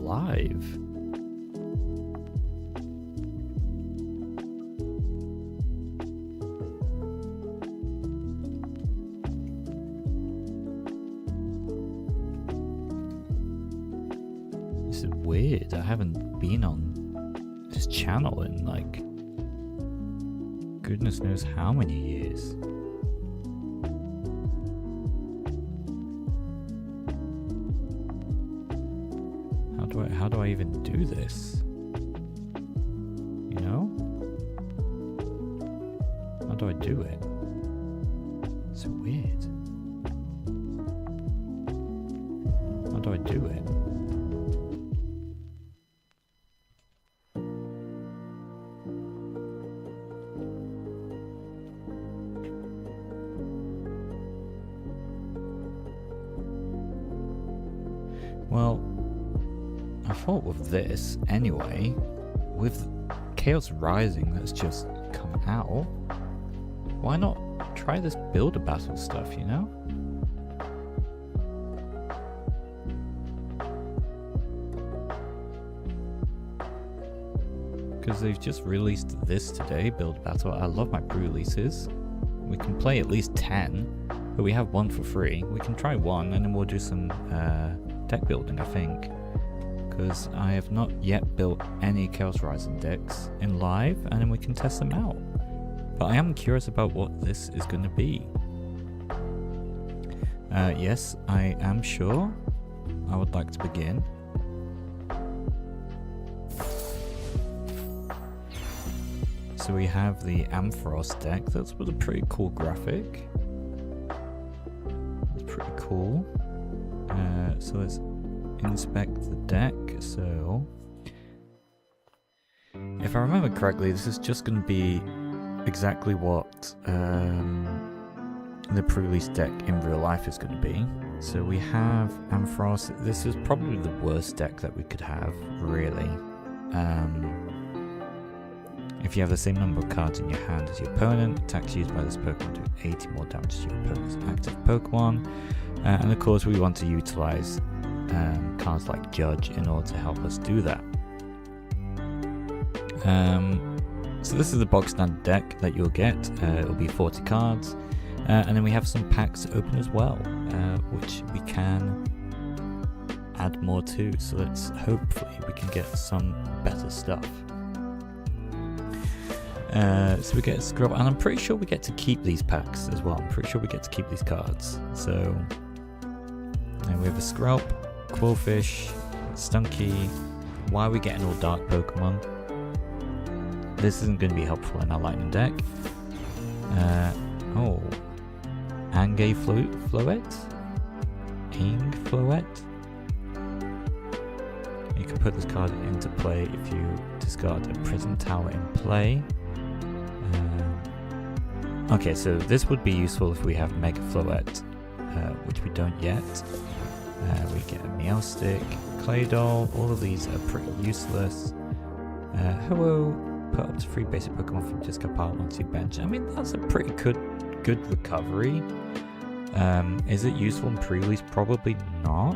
alive. This is weird. I haven't been on this channel in like goodness knows how many years. How do I even do this? You know? How do I do it? It's so weird. How do I do it? Well, I thought with this, anyway, with Chaos Rising that's just come out, why not try this Builder Battle stuff, you know? Because they've just released this today, Builder Battle. I love my pre-releases. We can play at least 10, but we have one for free. We can try one and then we'll do some deck building, I think. Because I have not yet built any Chaos Rising decks in live, and then we can test them out. But I am curious about what this is going to be. Yes, I am sure. I would like to begin. So we have the Ampharos deck. That's with a pretty cool graphic. That's pretty cool. So let's inspect the deck. So if I remember correctly, this is just going to be exactly what the pre-release deck in real life is going to be. So we have Ampharos. This is probably the worst deck that we could have, really. If you have the same number of cards in your hand as your opponent, attacks used by this Pokemon do 80 more damage to your opponent's active Pokemon. And of course we want to utilize cards like Judge in order to help us do that. So this is the box standard deck that you'll get. It'll be 40 cards. And then we have some packs to open as well, which we can add more to. So let's hopefully we can get some better stuff. So we get a Scrub, and I'm pretty sure we get to keep these packs as well. I'm pretty sure we get to keep these cards. So we have a Scrub, Quillfish, Stunky. Why are we getting all dark Pokemon? This isn't going to be helpful in our Lightning deck. Ange Floette? Ing Floette? You can put this card into play if you discard a Prison Tower in play. Okay, so this would be useful if we have Mega Floette, which we don't yet. We get a Meowstic, Claydol. All of these are pretty useless. Hello, put up to 3 basic Pokemon from discard pile onto your bench. I mean, that's a pretty good recovery. Is it useful in pre-release? Probably not.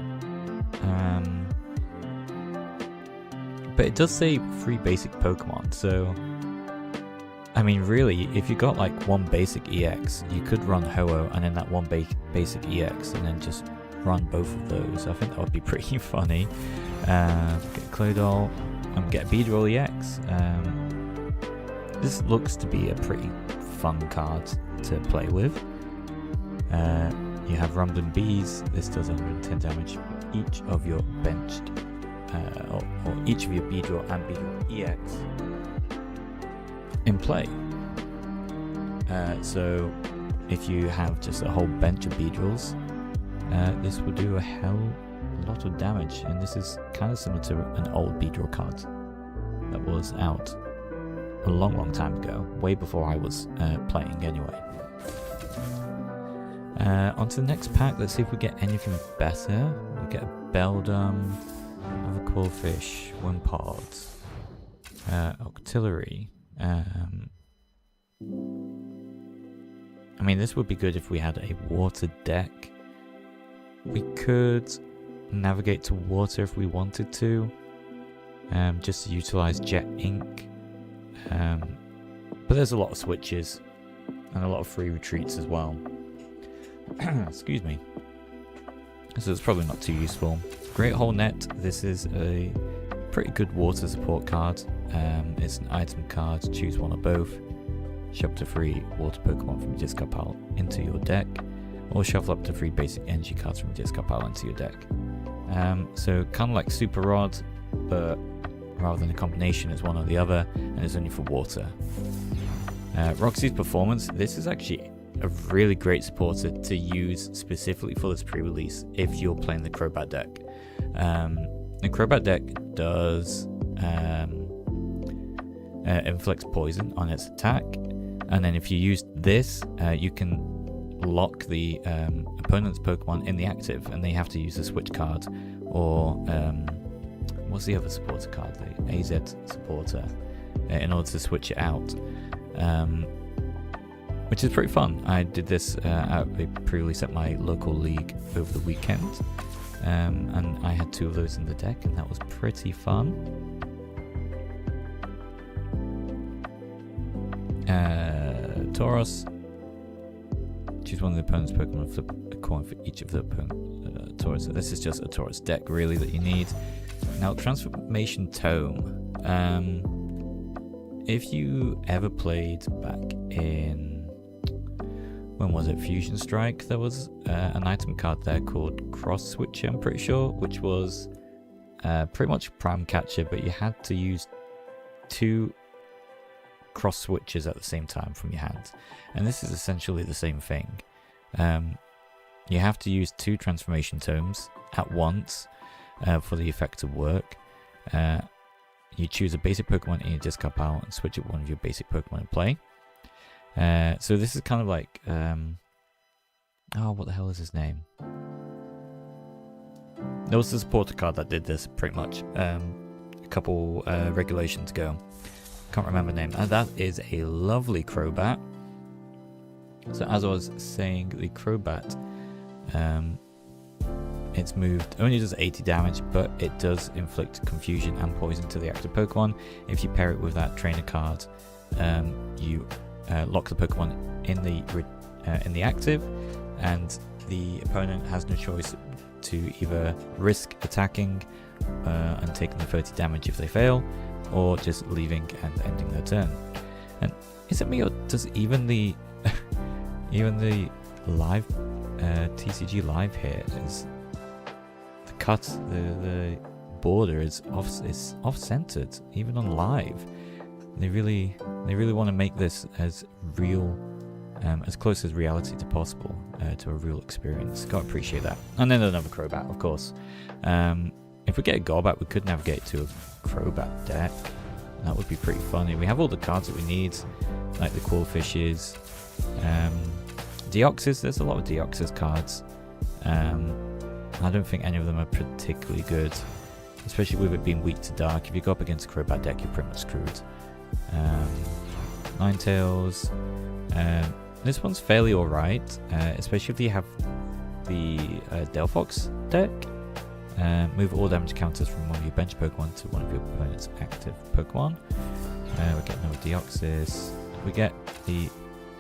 But it does say 3 basic Pokemon, so I mean, really, if you got like 1 basic EX, you could run Ho-Oh and then that 1 basic EX and then just run both of those. I think that would be pretty funny. Get Claydol and get Beedrill EX. This looks to be a pretty fun card to play with. You have Rumbling Bees. This does 110 damage for each of your benched, or each of your Beedrill and Beedrill EX in play. So if you have just a whole bench of Beedrills, this will do a hell lot of damage, and this is kind of similar to an old Beedrill card that was out a long time ago, way before I was playing anyway. On to the next pack. Let's see if we get anything better. We get a Beldum, another Quillfish, Wimpod, Octillery. I mean, this would be good if we had a water deck. We could navigate to water if we wanted to, just to utilize jet ink. But there's a lot of switches and a lot of free retreats as well. Excuse me. So it's probably not too useful. Great Hole Net. This is a pretty good water support card. It's an item card. Choose one or both. Shuffle up to 3 water Pokemon from your discard pile into your deck, or shuffle up to 3 basic energy cards from your discard pile into your deck. So kind of like Super Rod, but rather than a combination, it's one or the other, and it's only for water. Roxy's Performance. This is actually a really great supporter to use specifically for this pre-release if you're playing the Crobat deck. The Crobat deck does inflicts poison on its attack, and then if you use this, you can lock the opponent's Pokemon in the active, and they have to use a switch card, or what's the other supporter card? The AZ supporter, in order to switch it out. Which is pretty fun. I did this at a pre-release at my local league over the weekend, and I had 2 of those in the deck, and that was pretty fun. Tauros. Choose one of the opponent's Pokemon and flip a coin for each of the opponent Tauros. So this is just a Tauros deck, really, that you need. Now, Transformation Tome. If you ever played back in, when was it, Fusion Strike, there was an item card there called Cross Switcher, I'm pretty sure, which was pretty much Prime Catcher, but you had to use 2 cross switches at the same time from your hand. And this is essentially the same thing. You have to use 2 Transformation Tomes at once for the effect to work. You choose a basic Pokemon in your discard pile and switch it with one of your basic Pokemon in play. So this is kind of like, oh, what the hell is his name? There was a supporter card that did this pretty much a couple regulations ago. Can't remember the name. And that is a lovely Crobat. So as I was saying, the Crobat, its moved only does 80 damage, but it does inflict confusion and poison to the active Pokemon. If you pair it with that trainer card, you lock the Pokemon in the active, and the opponent has no choice to either risk attacking and taking the 30 damage if they fail, or just leaving and ending their turn. And is it me, or does even the live TCG live here is the cut, the border is off centered even on live. They really want to make this as real, as close as reality to possible, to a real experience. Gotta appreciate that. And then another Crobat, of course. If we get a Golbat, we could navigate to a Crobat deck. That would be pretty funny. We have all the cards that we need, like the Quillfishes, Deoxys. There's a lot of Deoxys cards. I don't think any of them are particularly good, especially with it being weak to dark. If you go up against a Crobat deck, you're pretty much screwed. Ninetales. This one's fairly alright, especially if you have the Delphox deck. Move all damage counters from one of your bench Pokemon to one of your opponent's active Pokemon. We get another Deoxys. We get the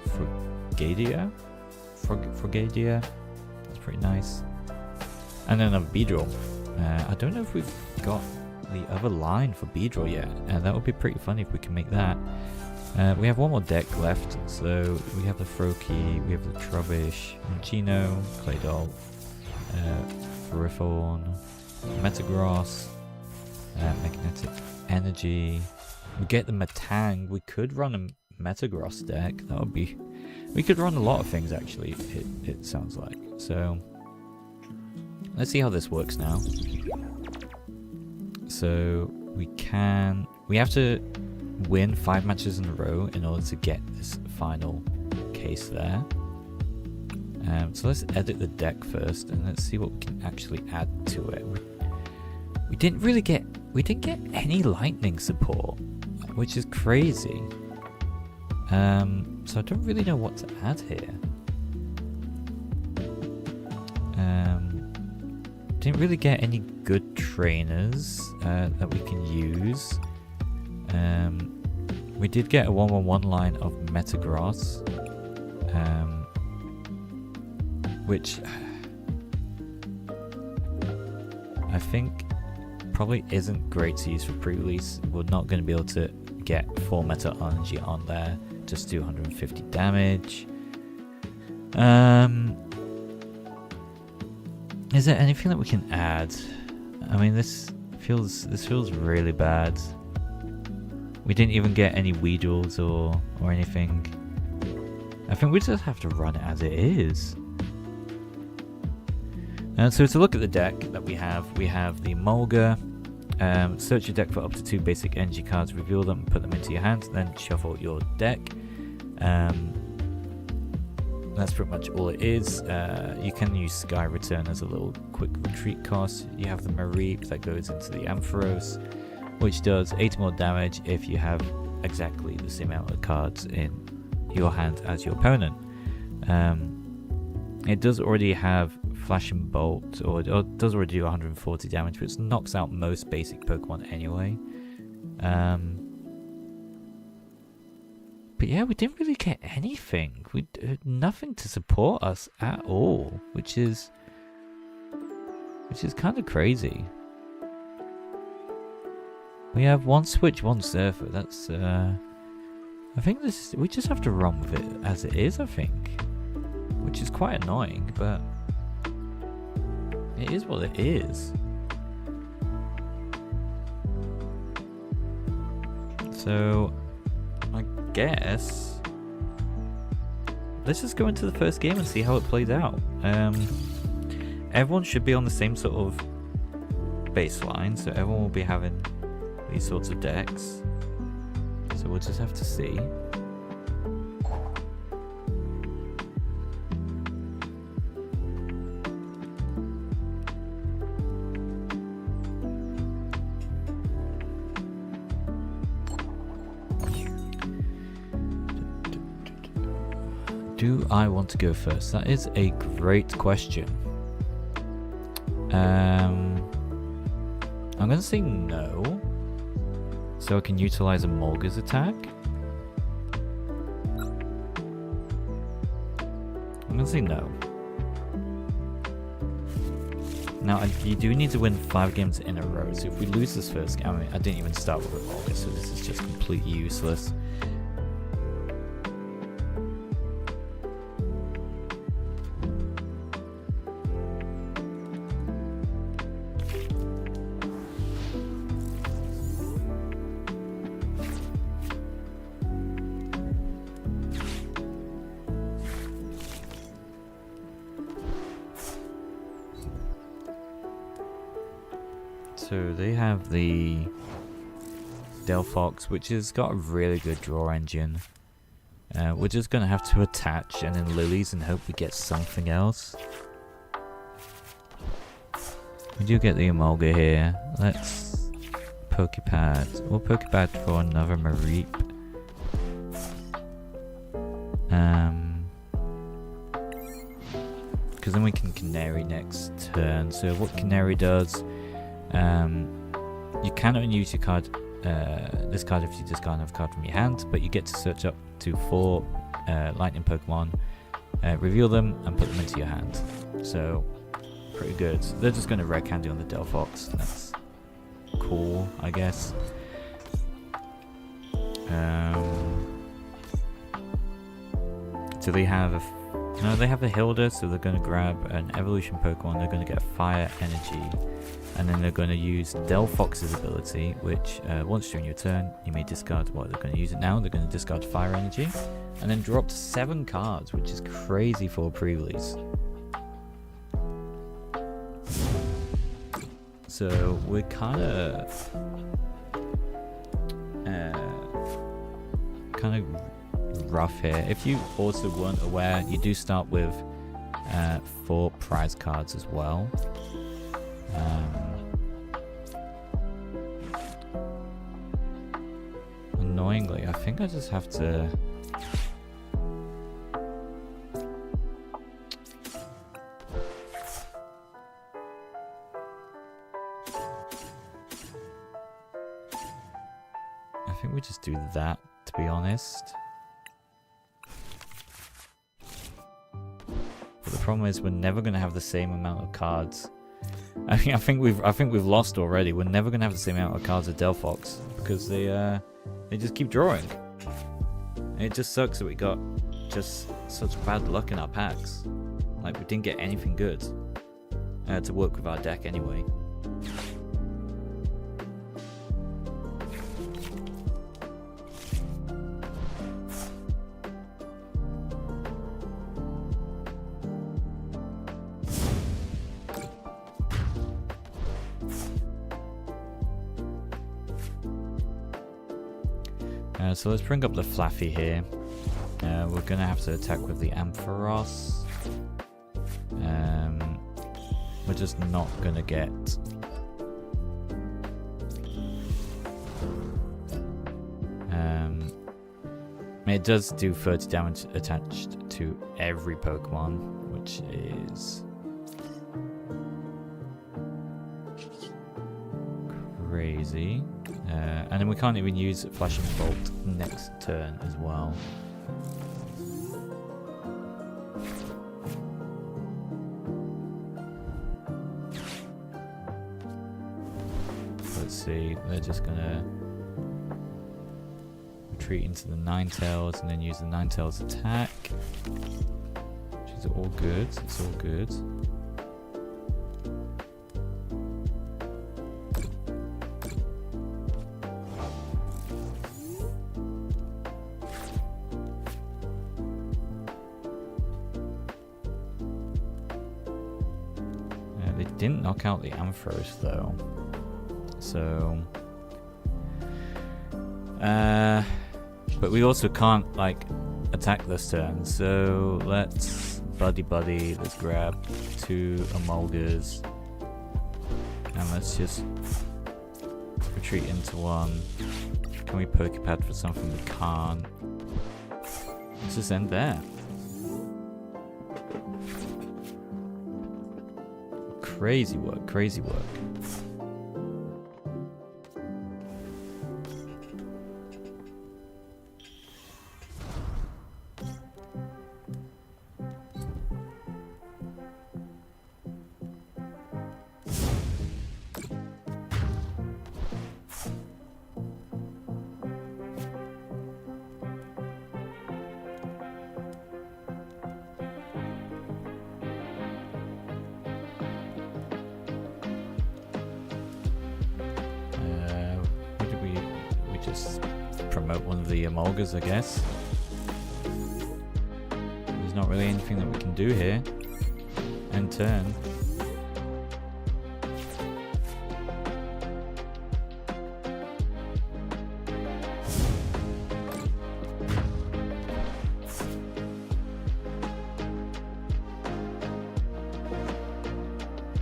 Fragadia. Fragadia. That's pretty nice. And then another Beedrill. I don't know if we've got the other line for Beedrill yet. That would be pretty funny if we can make that. We have one more deck left. So we have the Froakie, we have the Trubbish, Gino, Claydol, Ferrothorn, Metagross, Magnetic Energy. We get the Metang. We could run a Metagross deck. That would be... We could run a lot of things, actually, it sounds like. So, let's see how this works now. So, we have to win 5 matches in a row in order to get this final case there. So let's edit the deck first, and let's see what we can actually add to it. We didn't get any lightning support, which is crazy. So I don't really know what to add here. didn't really get any good trainers that we can use. We did get a 1-1-1 line of Metagross, which I think probably isn't great to use for pre-release. We're not going to be able to get full Meta Energy on there, just do 150 damage. Is there anything that we can add? I mean, this feels really bad. We didn't even get any Weedles or anything. I think we just have to run it as it is. So to look at the deck that we have the Emolga. Search your deck for up to 2 basic energy cards, reveal them, put them into your hand, then shuffle your deck. That's pretty much all it is. You can use Sky Return as a little quick retreat cost. You have the Mareep that goes into the Ampharos, which does 8 more damage if you have exactly the same amount of cards in your hand as your opponent. It does already have Flashing Bolt, or it does already do 140 damage, which knocks out most basic Pokemon anyway. But yeah, we didn't really get anything. We nothing to support us at all, which is kind of crazy. We have 1 Switch, 1 Surfer. That's I think we just have to run with it as it is, I think, which is quite annoying, but it is what it is. So I guess let's just go into the first game and see how it plays out. Everyone should be on the same sort of baseline, so everyone will be having these sorts of decks. So we'll just have to see. Do I want to go first? That is a great question. I'm going to say no, so I can utilize Emolga's attack. I'm going to say no. Now, you do need to win 5 games in a row, so if we lose this first game, I mean, I didn't even start with Emolga, so this is just completely useless. So they have the Delphox, which has got a really good draw engine. We're just going to have to attach and then Lilies and hope we get something else. We do get the Emolga here. Let's Pokepad. We'll Pokepad for another Mareep. Because then we can Canary next turn. So what Canary does, you cannot use your card, this card if you discard another card from your hand, but you get to search up to 4 lightning Pokemon, reveal them and put them into your hand. So pretty good. They're just going to Red Candy on the Delphox. That's cool, I guess. So they have they have a Hilda, so they're going to grab an evolution Pokemon. They're going to get Fire Energy, and then they're going to use Delphox's ability, which once during your turn you may discard. What they're going to use it now? They're going to discard Fire Energy, and then drop 7 cards, which is crazy for a pre-release. So we're kind of rough here. If you also weren't aware, you do start with 4 prize cards as well. Annoyingly, I think I just have to think we just do that, to be honest. But the problem is we're never going to have the same amount of cards. I think we've lost already. We're never going to have the same amount of cards as Delphox because they just keep drawing. And it just sucks that we got just such bad luck in our packs. Like, we didn't get anything good to work with our deck anyway. So let's bring up the Flaffy here. We're gonna have to attack with the Ampharos. We're just not gonna get it does do 30 damage attached to every Pokemon, which is crazy. And then we can't even use Flashing Bolt next turn as well. Let's see, they're just gonna retreat into the Ninetales and then use the Ninetales attack. Which is all good, it's all good. Didn't knock out the Ampharos though, so but we also can't like attack this turn, so let's buddy, let's grab 2 Emolgas and let's just retreat into 1. Can we Pokepad for something? We can't. Let's just end there. Crazy work, crazy work. Just promote one of the Emolgas, I guess. There's not really anything that we can do here. End turn.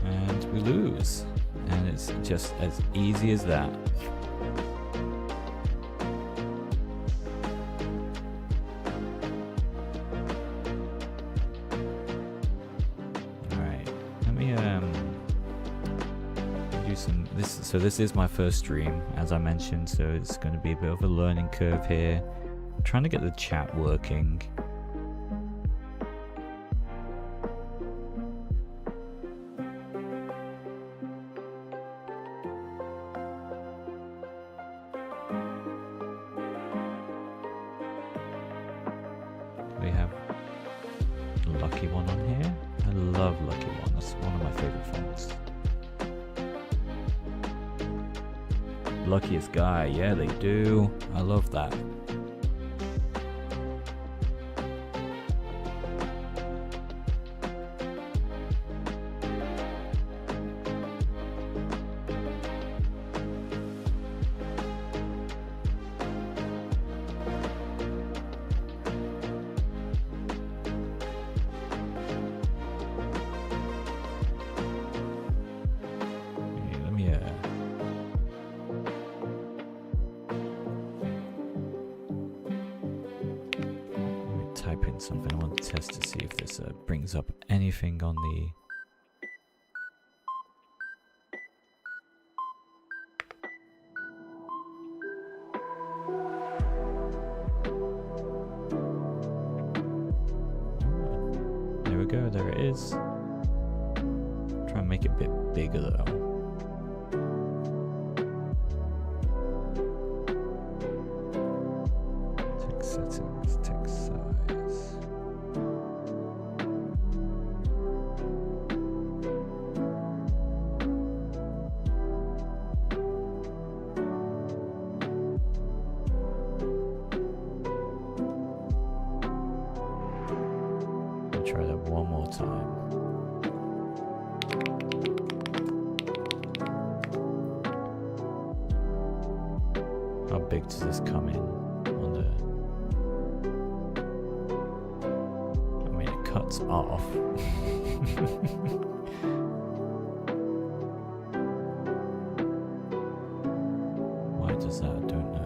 And we lose. And it's just as easy as that. So this is my first stream, as I mentioned, so it's going to be a bit of a learning curve here. I'm trying to get the chat working. We have Lucky One on here. I love Lucky One, that's one of my favorite fonts. Luckiest guy, yeah, they do. I love that. Type in something. I want to test to see if this brings up anything on the... we go, there it is. Try and make it a bit bigger though. Text settings, text size. Try that one more time. How big does this come in on the... I mean, it cuts off. Why does that? I don't know.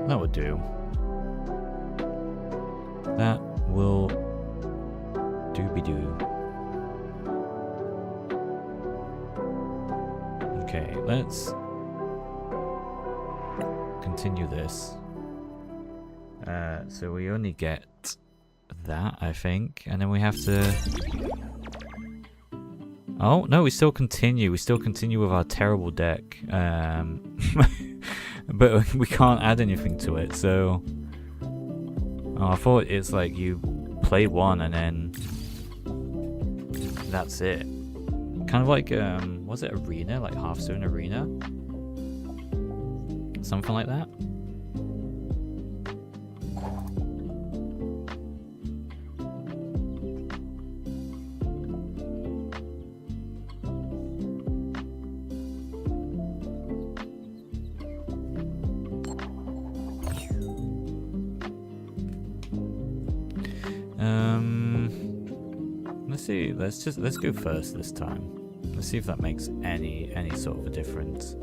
That would do. That will doobie-doo. Okay, let's continue this. So we only get that, I think, and then we have to... Oh, no, we still continue. We still continue with our terrible deck. But we can't add anything to it, so... Oh, I thought it's like you play one and then... That's it. Kind of like, was it Arena? Like Hearthstone Arena? Something like that? Let's see. Let's go first this time. Let's see if that makes any sort of a difference.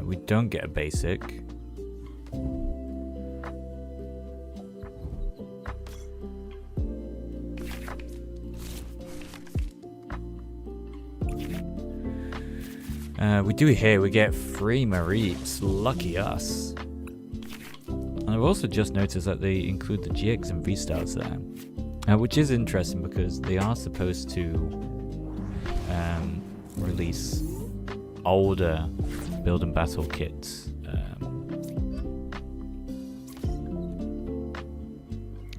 We don't get a basic. We do here, we get 3 Mareeps, lucky us. And I've also just noticed that they include the GX and V-Stars there. Which is interesting because they are supposed to release older build and battle kits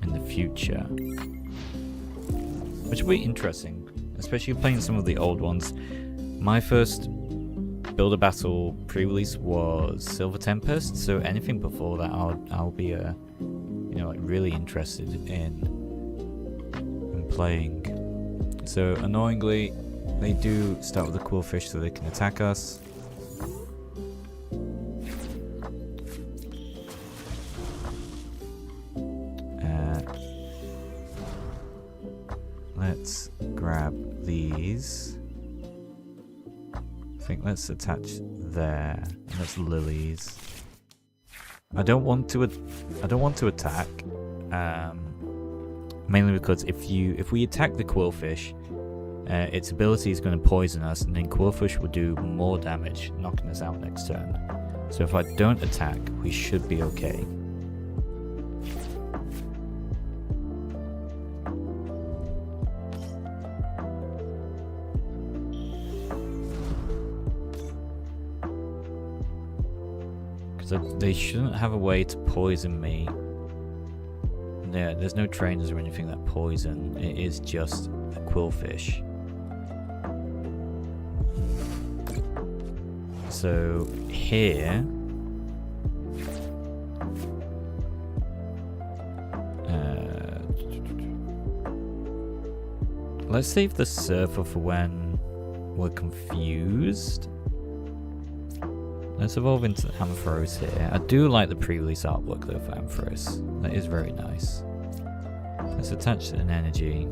in the future. Which will be interesting, especially playing some of the old ones. My first Builder Battle pre-release was Silver Tempest, so anything before that I'll be like really interested in playing. So annoyingly, they do start with a Qwilfish so they can attack us. Let's grab these. I think let's attach there, and that's lilies. I don't want to attack, mainly because if we attack the Qwilfish, its ability is going to poison us, and then Qwilfish will do more damage, knocking us out next turn. So if I don't attack, we should be okay. They shouldn't have a way to poison me. Yeah, there's no trainers or anything that poison. It is just a Qwilfish. So here, let's save the Surfer for when we're confused. Let's evolve into Ampharos here. I do like the pre-release artwork though for Ampharos. That is very nice. Let's attach an energy.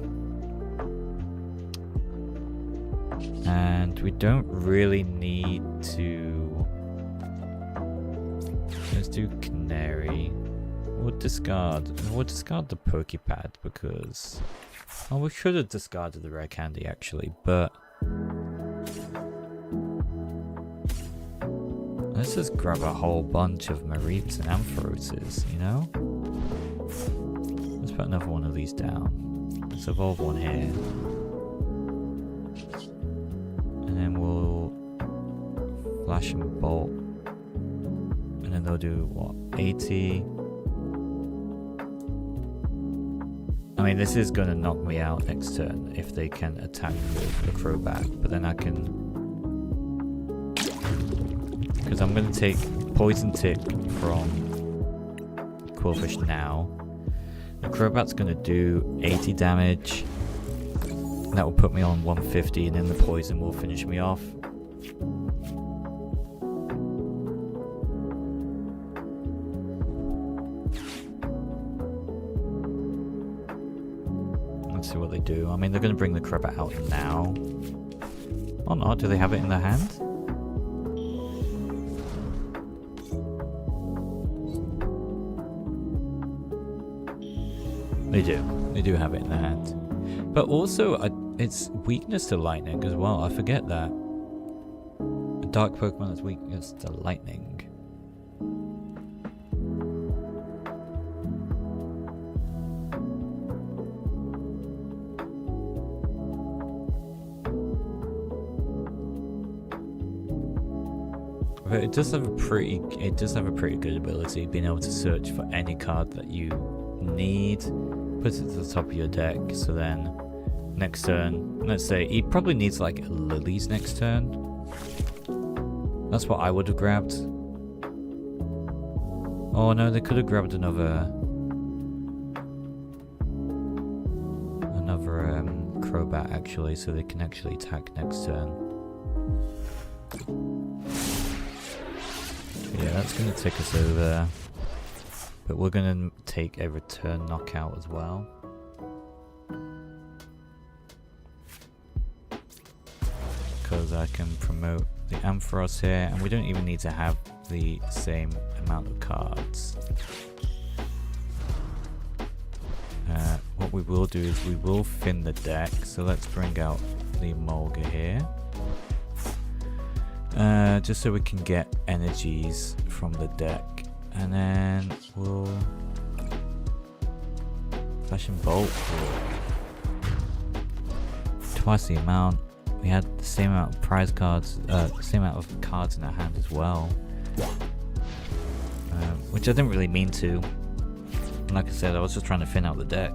And we don't really need to... Let's do Canary. We'll discard the Pokepad because... Oh, we should have discarded the rare candy actually, but... Let's just grab a whole bunch of Mareeps and Ampharoses, you know? Let's put another one of these down. Let's evolve one here. And then we'll Flash and Bolt. And then they'll do, what, 80? I mean, this is going to knock me out next turn if they can attack with the Crobat, but then I can... Because I'm going to take Poison Tick from Qwilfish now. The Crobat's going to do 80 damage. That will put me on 150 and then the Poison will finish me off. Let's see what they do. I mean, they're going to bring the Crobat out now. Or not, do they have it in their hand? They do have it in their hand. But also, it's weakness to lightning as well. I forget that. A dark Pokemon has weakness to lightning. But it does have a pretty good ability, being able to search for any card that you need, put it to the top of your deck, so then next turn, let's say he probably needs like Lilies next turn. That's what I would have grabbed. Oh no, they could have grabbed another Crobat actually, so they can actually attack next turn. Yeah, that's going to take us over. But we're going to take a return knockout as well. Because I can promote the Ampharos here, and we don't even need to have the same amount of cards. What we will do is we will thin the deck, so let's bring out the Emolga here. Just so we can get energies from the deck. And then we'll Flash and Bolt for twice the amount. We had the same amount of prize cards, same amount of cards in our hand as well, which I didn't really mean to. And like I said, I was just trying to thin out the deck.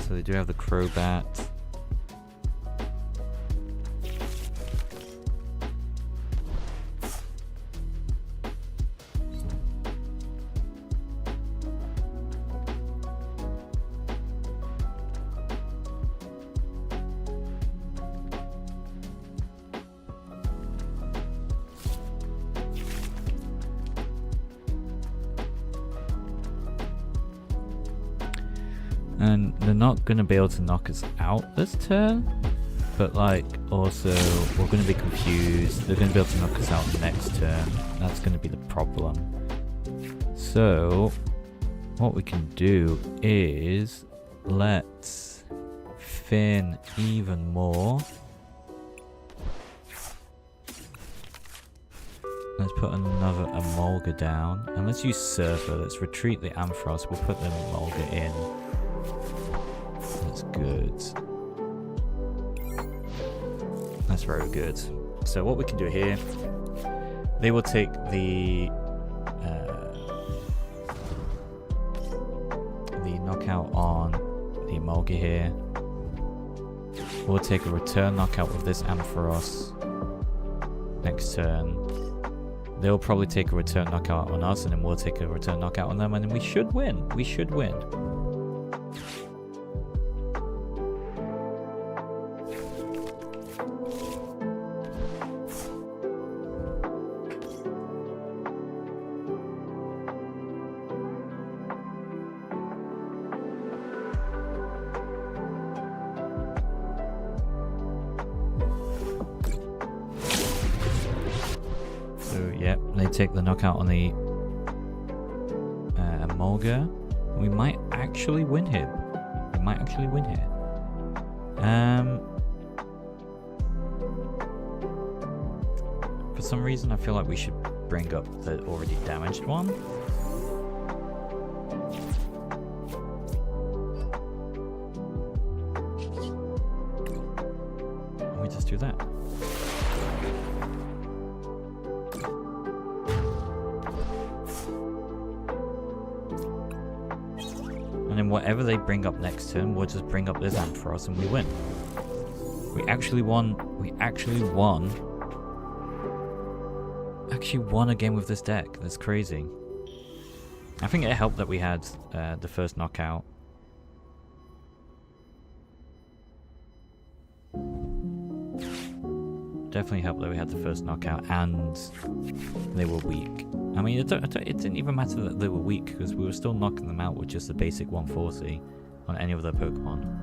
So they do have the Crobat. And they're not going to be able to knock us out this turn, but like also we're going to be confused. They're going to be able to knock us out next turn. That's going to be the problem. So what we can do is let's thin even more. Let's put another Emolga down, and let's use Surfer. Let's retreat the Ampharos. We'll put the Emolga in. That's good. That's very good. So what we can do here, they will take the knockout on the Emolga here. We'll take a return knockout with this Ampharos next turn. They'll probably take a return knockout on us, and then we'll take a return knockout on them, and then we should win. We should win. They take the knockout on the Mulga. We might actually win here. We might actually win here. For some reason, I feel like we should bring up the already damaged one. And we just do that. And whatever they bring up next turn, we'll just bring up this Ampharos and we win. We actually won. We actually won. Actually won a game with this deck. That's crazy. I think it helped that we had the first knockout. Definitely helped that we had the first knockout and they were weak. I mean, it didn't even matter that they were weak because we were still knocking them out with just the basic 140 on any of their Pokemon.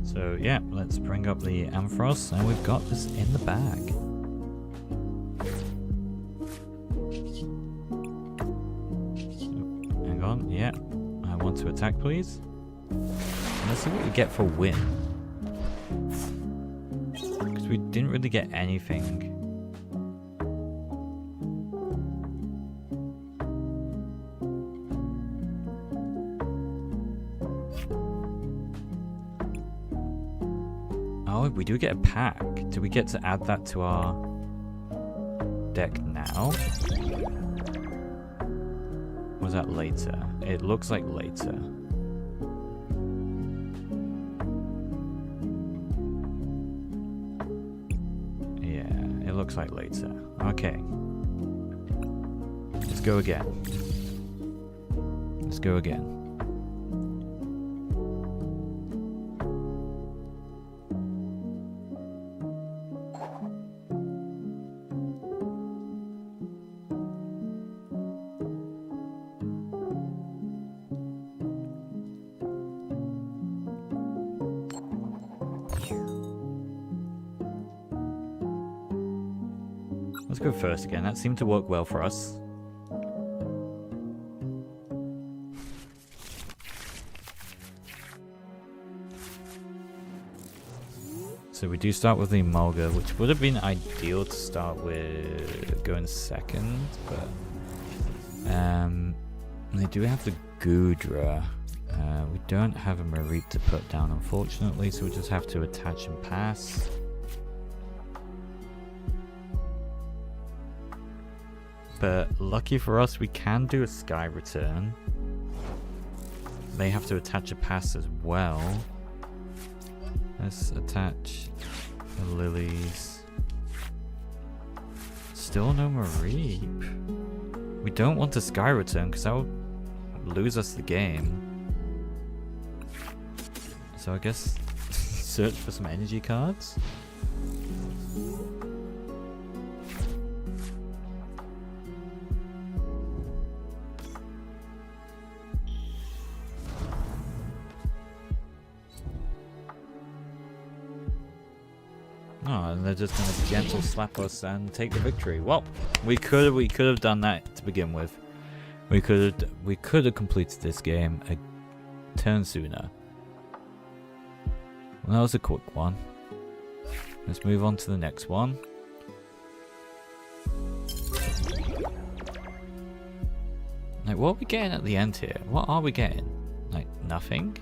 So yeah, let's bring up the Ampharos and we've got this in the bag. So, hang on, yeah. I want to attack please. Let's see what we get for win. Because we didn't really get anything. Oh, we do get a pack. Do we get to add that to our deck now? Or was that later? It looks like later. Yeah, it looks like later. Okay. Let's go again. Let's go again. Let's go first again. That seemed to work well for us. So we do start with the Mulga, which would have been ideal to start with going second, but they do have the Goodra. We don't have a Mareep to put down, unfortunately, so we just have to attach and pass. But lucky for us, we can do a Sky Return. They have to attach a pass as well. Let's attach the Lilies. Still no Mareep. We don't want a Sky Return because that would lose us the game. So I guess search for some energy cards. Oh, and they're just gonna gentle slap us and take the victory. Well, we could have done that to begin with. We could have completed this game a turn sooner. Well, that was a quick one. Let's move on to the next one. Like, what are we getting at the end here? What are we getting? Like, nothing?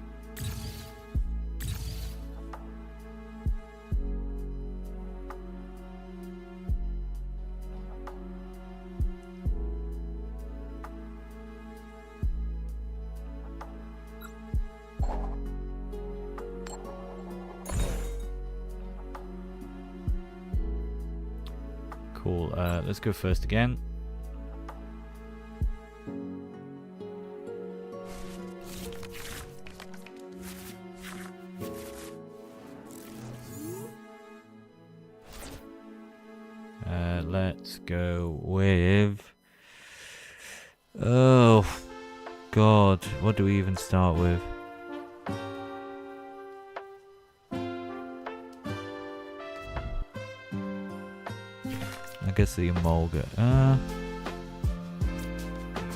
Cool. Let's go first again. Let's go with... Oh, God. What do we even start with? I guess the Emolga.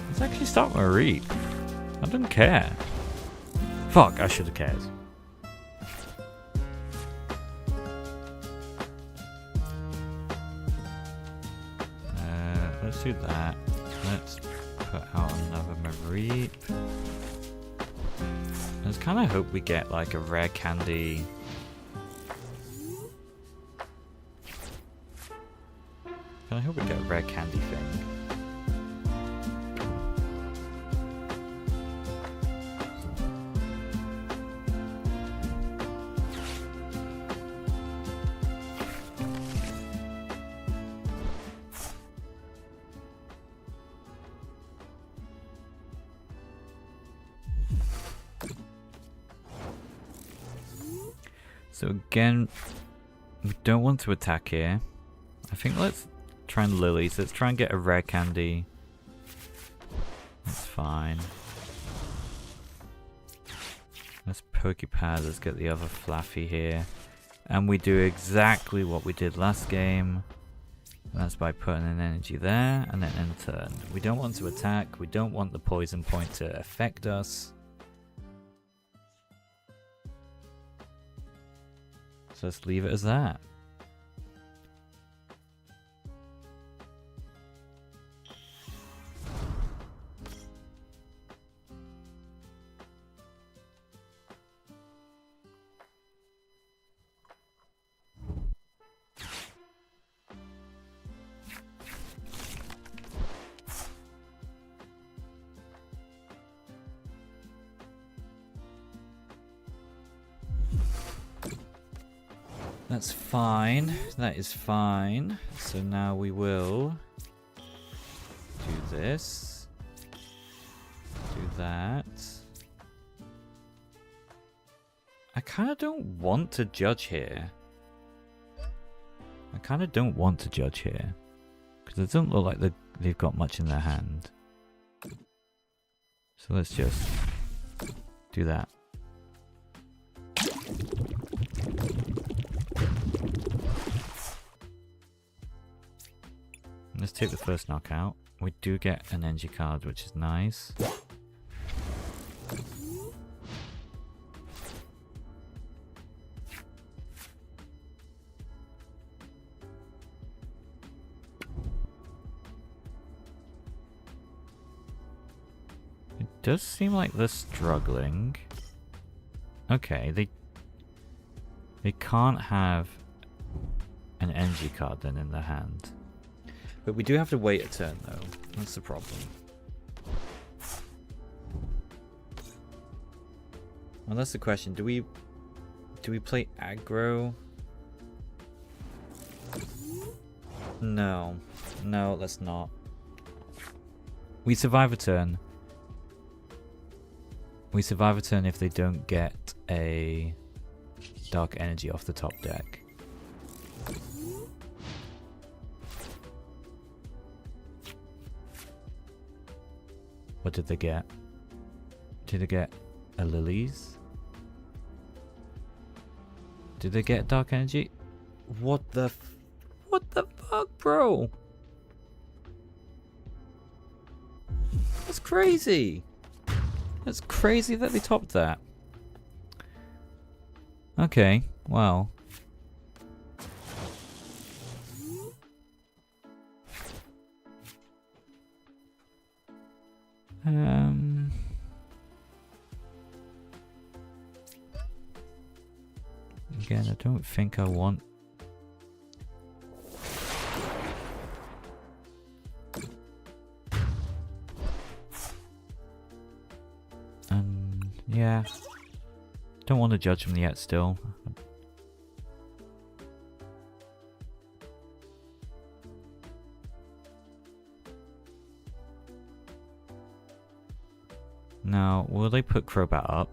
Let's actually start with a Reap. I don't care. Fuck, I should have cared. Let's do that. Let's put out another Mareep. I just kind of hope we get like a rare candy. I hope we get a rare candy thing. So again, we don't want to attack here. I think let's try and Lilies. Let's try and get a rare candy. That's fine. Let's Pokepad. Let's get the other Flaffy here. And we do exactly what we did last game. That's by putting an energy there and then end turn. We don't want to attack. We don't want the poison point to affect us. So let's leave it as that. That's fine. That is fine. So now we will do this. Do that. I kind of don't want to judge here. I kind of don't want to judge here. Because it doesn't look like they've got much in their hand. So let's just do that. Let's take the first knockout. We do get an energy card, which is nice. It does seem like they're struggling. Okay, they can't have an energy card then in their hand. But we do have to wait a turn though. That's the problem. Well, that's the question. Do we play aggro? No. No, let's not. We survive a turn. We survive a turn if they don't get a dark energy off the top deck. What did they get? Did they get a Lilies? Did they get dark energy? What the fuck, bro? That's crazy. That's crazy that they topped that. Okay, well. again, I don't think I want... yeah. Don't want to judge them yet still. Now, will they put Crobat up?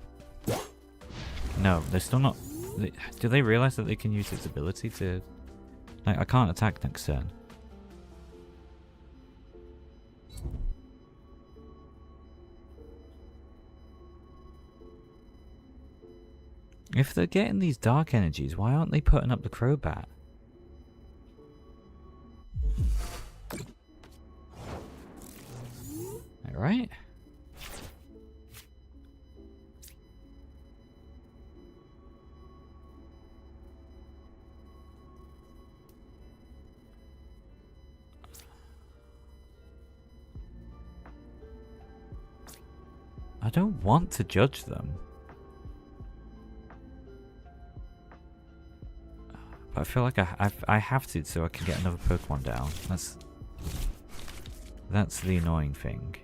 No, they're still not... do they realize that they can use its ability to... like, I can't attack next turn. If they're getting these dark energies, why aren't they putting up the Crobat? Alright. I don't want to judge them. But I feel like I have to so I can get another Pokemon down. That's the annoying thing.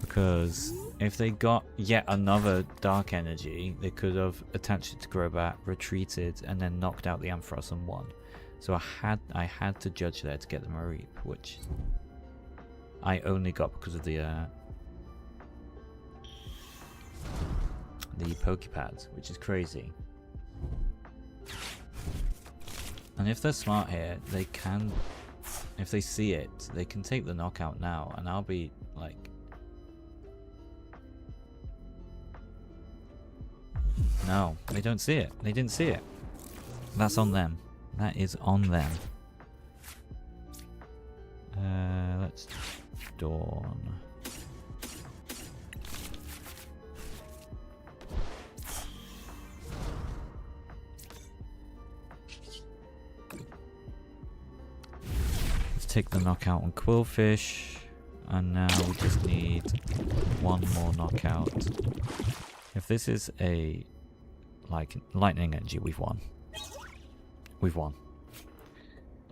Because if they got yet another Dark Energy, they could have attached it to Crobat, retreated, and then knocked out the Ampharos and won. So I had to judge there to get the Mareep, which I only got because of the Pokepads, which is crazy. And if they're smart here, they can, if they see it, they can take the knockout now, and I'll be like... No, they don't see it. They didn't see it. That's on them. That is on them. Let's Dawn. Let's take the knockout on Quillfish. And now we just need one more knockout. If this is a like lightning energy, we've won. We've won.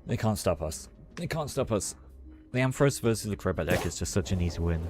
They can't stop us. They can't stop us. The Ampharos versus the Crobat deck is just such an easy win.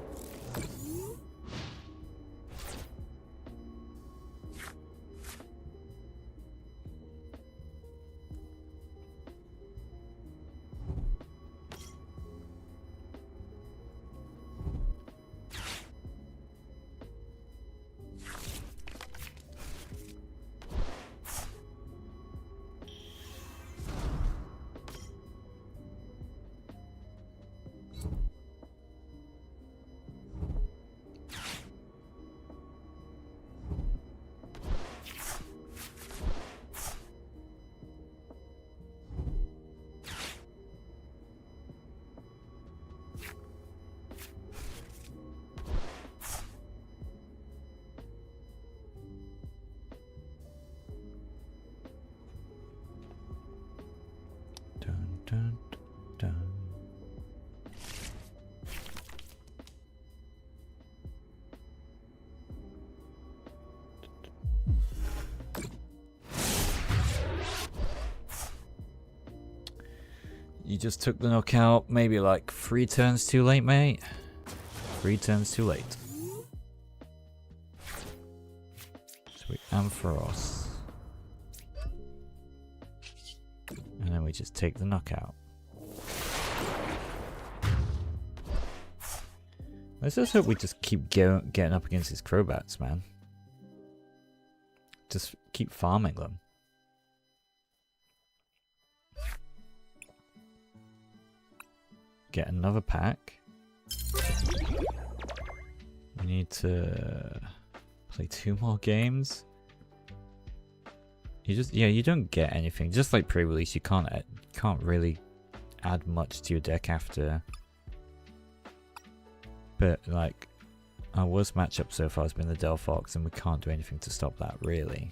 Dun, dun. You just took the knockout, maybe like 3 turns too late, mate. 3 turns too late. Sweet Ampharos. And then we just take the knockout. Let's just hope we just keep getting up against these Crobats, man. Just keep farming them. Get another pack. We need to play 2 more games. You just, yeah, you don't get anything. Just like pre-release, you can't really add much to your deck after. But like, our worst matchup so far has been the Delphox, and we can't do anything to stop that, really.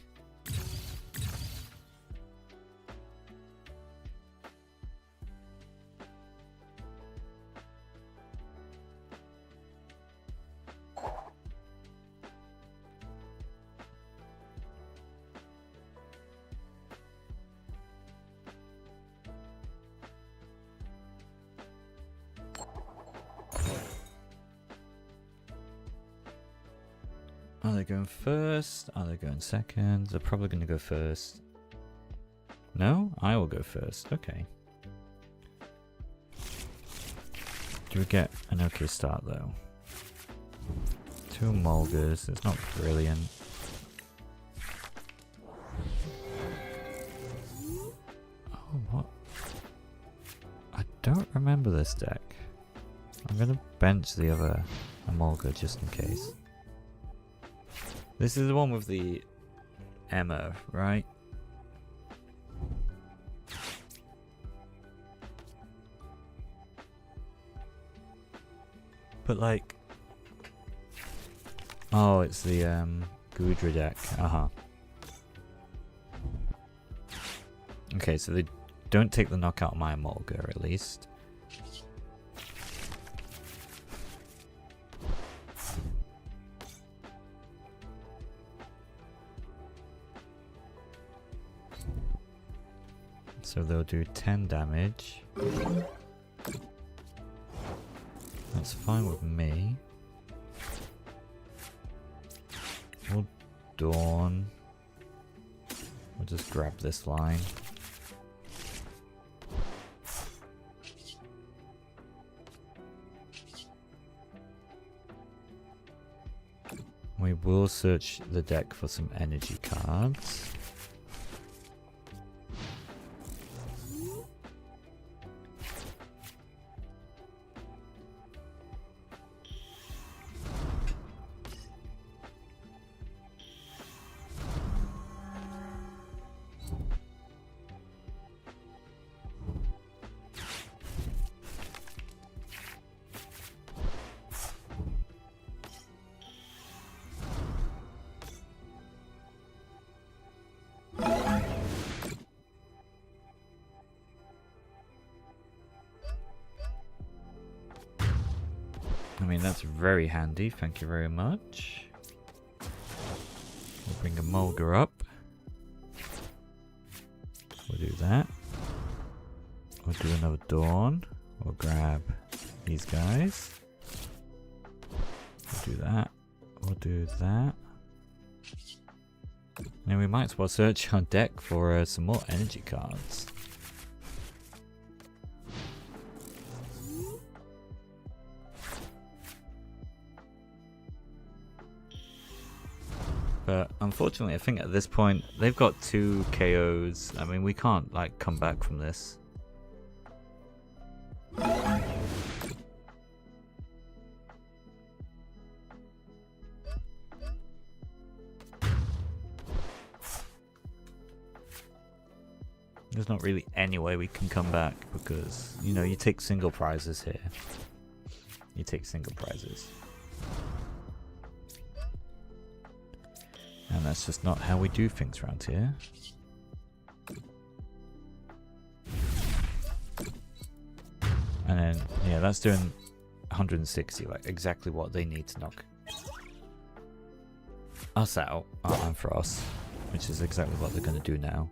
Are they going first? Are they going second? They're probably going to go first. No? I will go first. Okay. Do we get an okay start though? 2 Mulgars. It's not brilliant. Oh, what? I don't remember this deck. I'm going to bench the other Mulgar just in case. This is the one with the Emma, right? But like... Oh, it's the Gudra deck. Okay, so they don't take the knockout my Mulgar at least. So they'll do 10 damage. That's fine with me. We'll Dawn. We'll just grab this line. We will search the deck for some energy cards. I mean, that's very handy, thank you very much. We'll bring a Mulgar up. We'll do that. We'll do another Dawn. We'll grab these guys. We'll do that. We'll do that. And we might as well search our deck for some more energy cards. But unfortunately, I think at this point, they've got 2 KOs. I mean, we can't, like, come back from this. There's not really any way we can come back because, you know, you take single prizes here. You take single prizes. And that's just not how we do things around here. And then, yeah, that's doing 160, like exactly what they need to knock us out, and Frost, which is exactly what they're going to do now.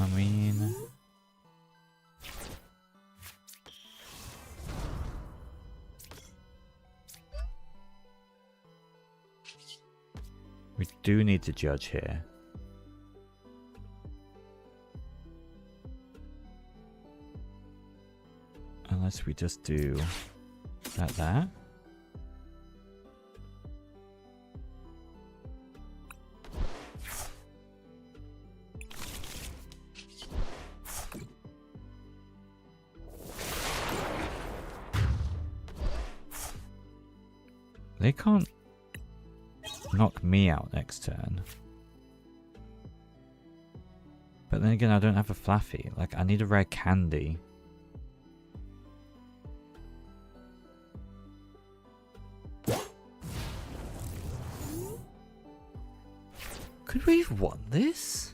I mean, we do need to judge here. Unless we just do that. They can't knock me out next turn. But then again, I don't have a Fluffy. Like, I need a rare candy. Could we have won this?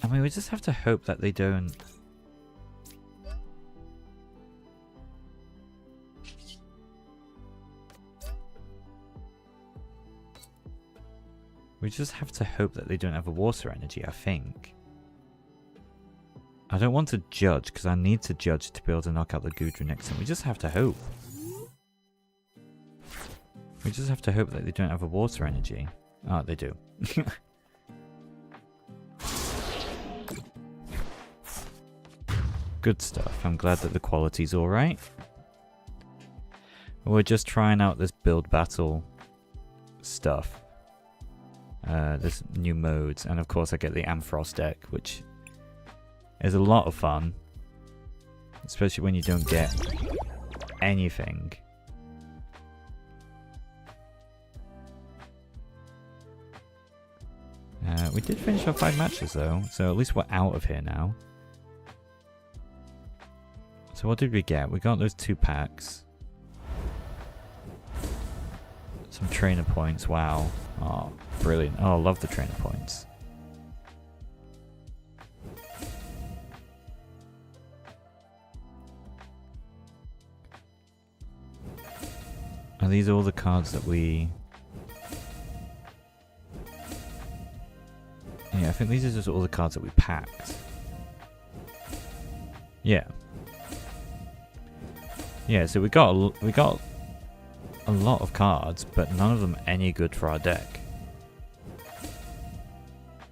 I mean, we just have to hope that they don't... We just have to hope that they don't have a water energy, I think. I don't want to judge, because I need to judge to be able to knock out the Goodra next time. We just have to hope. We just have to hope that they don't have a water energy. Oh, they do. Good stuff. I'm glad that the quality's alright. We're just trying out this build battle stuff. There's new modes, and of course I get the Ampharos deck, which is a lot of fun, especially when you don't get anything. We did finish our 5 matches though, so at least we're out of here now. So what did we get? We got those 2 packs. Some trainer points, wow. Oh, brilliant. Oh, I love the trainer points. Are these all the cards that we... Yeah, I think these are just all the cards that we packed. Yeah. Yeah, so we got a lot of cards, but none of them any good for our deck.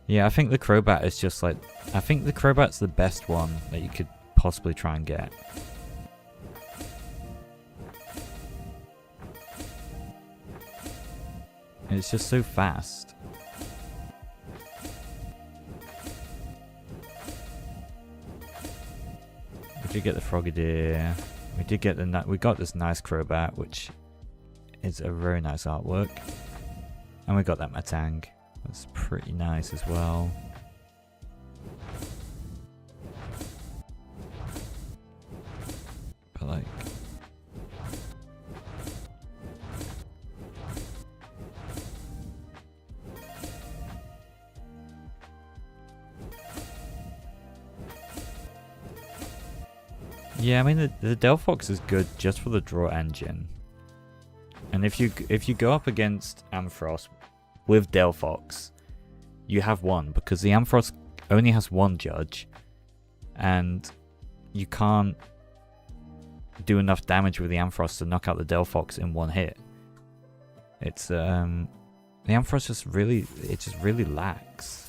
Yeah, I think the Crobat is just like... I think the Crobat's the best one that you could possibly try and get. It's just so fast. We did get the Frogadier. We did get the... We got this nice Crobat, which is a very nice artwork. And we got that Matang. That's pretty nice as well. But like... Yeah, I mean the Delphox is good just for the draw engine. And if you go up against Ampharos with Delphox, you have won, because the Ampharos only has 1 judge, and you can't do enough damage with the Ampharos to knock out the Delphox in 1 hit. It's the Ampharos just really lacks.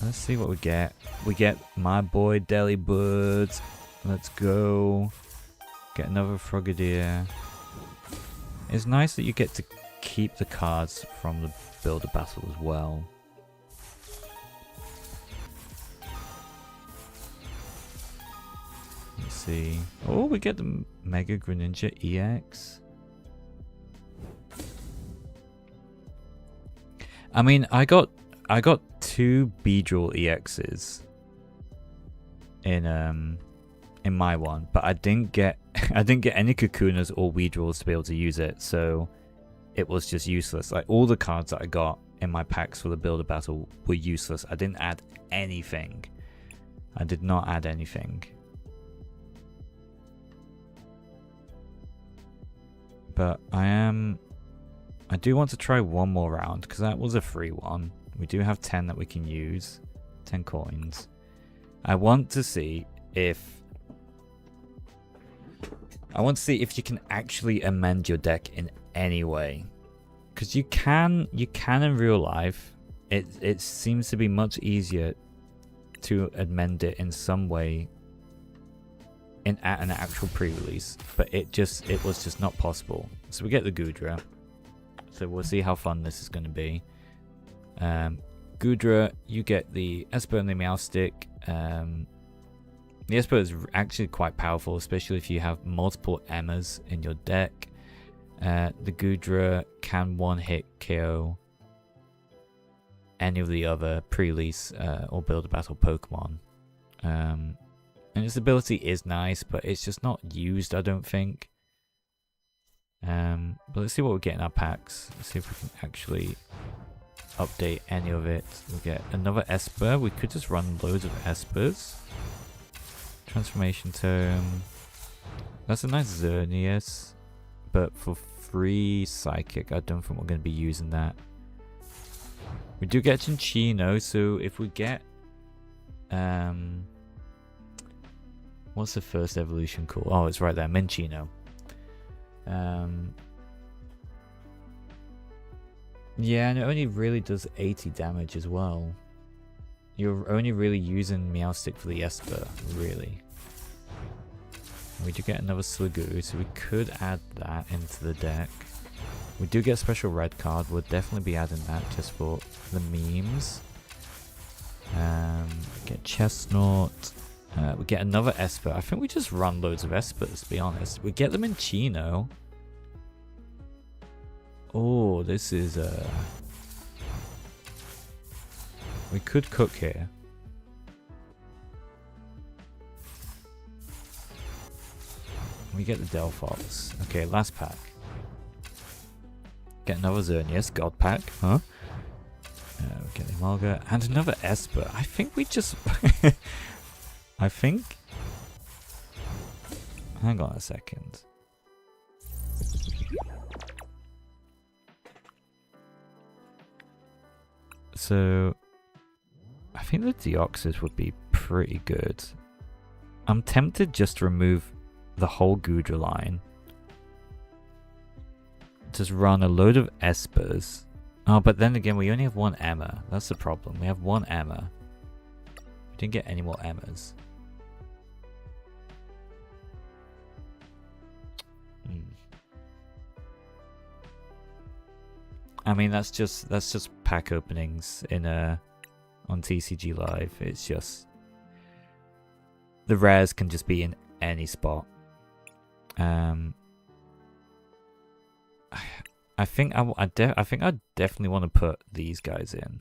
Let's see what we get. We get my boy Delibird. Let's go. Get another Frogadier. It's nice that you get to keep the cards from the Builder Battle as well. Let's see. Oh, we get the Mega Greninja EX. I mean, I got 2 Beedrill EXs in my one, but I didn't get any Kakunas or Weedrills to be able to use it, so it was just useless. Like, all the cards that I got in my packs for the Builder Battle were useless. I didn't add anything. I did not add anything. But I do want to try one more round, because that was a free one. We do have 10 that we can use. 10 coins. I want to see if you can actually amend your deck in any way. Because you can in real life. It seems to be much easier to amend it in some way at an actual pre-release. But it was just not possible. So we get the Goodra. So we'll see how fun this is going to be. Goodra, you get the Esper and the Meowstic. The Esper is actually quite powerful, especially if you have multiple Emmas in your deck. The Goodra can one-hit KO any of the other pre-release or Builder Battle Pokemon. And its ability is nice, but it's just not used, I don't think. But let's see what we get in our packs. Let's see if we can actually update any of it. We get another Esper. We could just run loads of Espers. Transformation Tome. That's a nice Xerneas, but for free Psychic, I don't think we're going to be using that. We do get Cinccino, so if we get... what's the first evolution called? Oh, it's right there, Minccino. Yeah, and it only really does 80 damage as well. You're only really using Meowstic for the Esper, really. We do get another Sliggoo, so we could add that into the deck. We do get a special red card. We'll definitely be adding that just for the memes. Get Chestnut. We get another Esper. I think we just run loads of Espers, to be honest. We get them in Chino. Oh, this is we could cook here. We get the Delphox. Okay, last pack. Get another Xerneas, God pack, huh? We get the Emolga and another Esper. I think we just... I think... Hang on a second. So... I think the Deoxys would be pretty good. I'm tempted just to remove the whole Goodra line. Just run a load of Espers. Oh, but then again, we only have one Emma. That's the problem. We have one Emma. We didn't get any more Emmas. I mean, that's just pack openings in on TCG Live. It's just the rares can just be in any spot. I think I definitely want to put these guys in.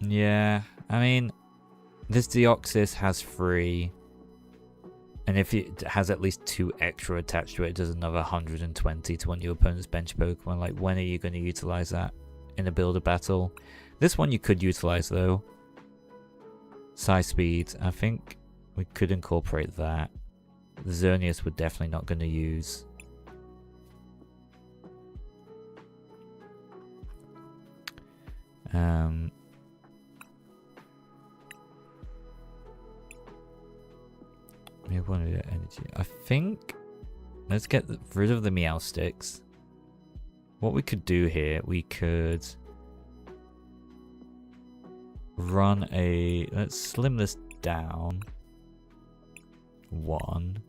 Yeah, I mean, this Deoxys has 3, and if it has at least 2 extra attached to it, it does another 120 to one of your opponent's bench Pokemon. Like, when are you going to utilize that in a builder battle? This one you could utilize though. Size speed, I think we could incorporate that. The Xerneas we're definitely not going to use. Maybe one of the energy. I think let's get rid of the Meowsticks. What we could do here, we could run a... Let's slim this down. 1.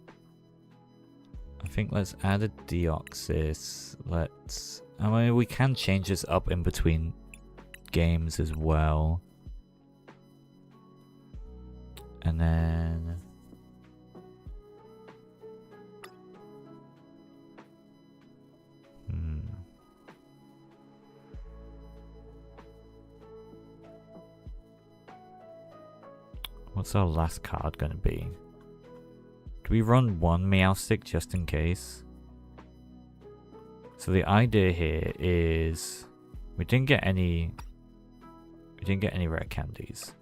I think let's add a Deoxys. Let's... I mean, we can change this up in between games as well. And then... What's our last card going to be? Do we run one Meowstic just in case? So the idea here is we didn't get any rare candies.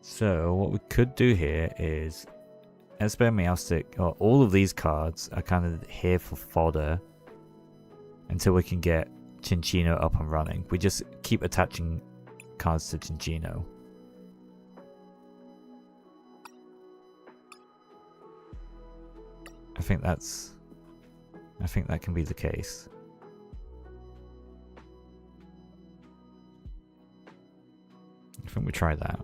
So what we could do here is Esper, Meowstic, or all of these cards are kind of here for fodder until we can get Cinccino up and running. We just keep attaching cards to Cinccino. I think that can be the case. I think we try that.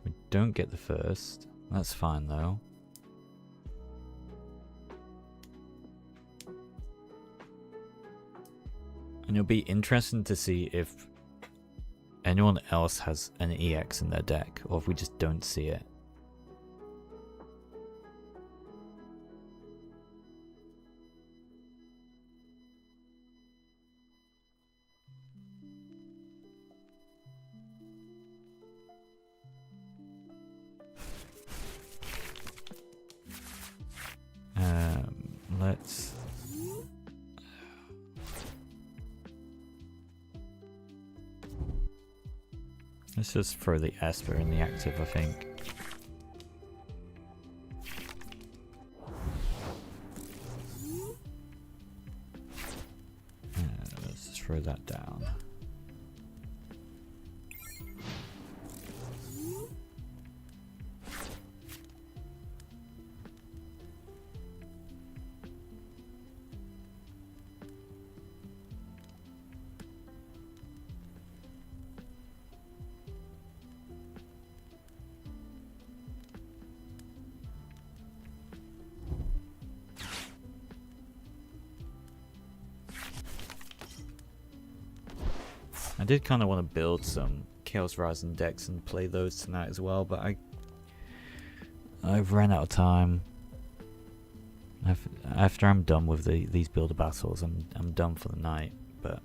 We don't get the first. That's fine though. And it'll be interesting to see if anyone else has an EX in their deck, or if we just don't see it. Let's just throw the Esper in the active, I think. Let's throw that down. I did kind of want to build some Chaos Rising decks and play those tonight as well, but I've ran out of time. After I'm done with these builder battles, I'm done for the night. But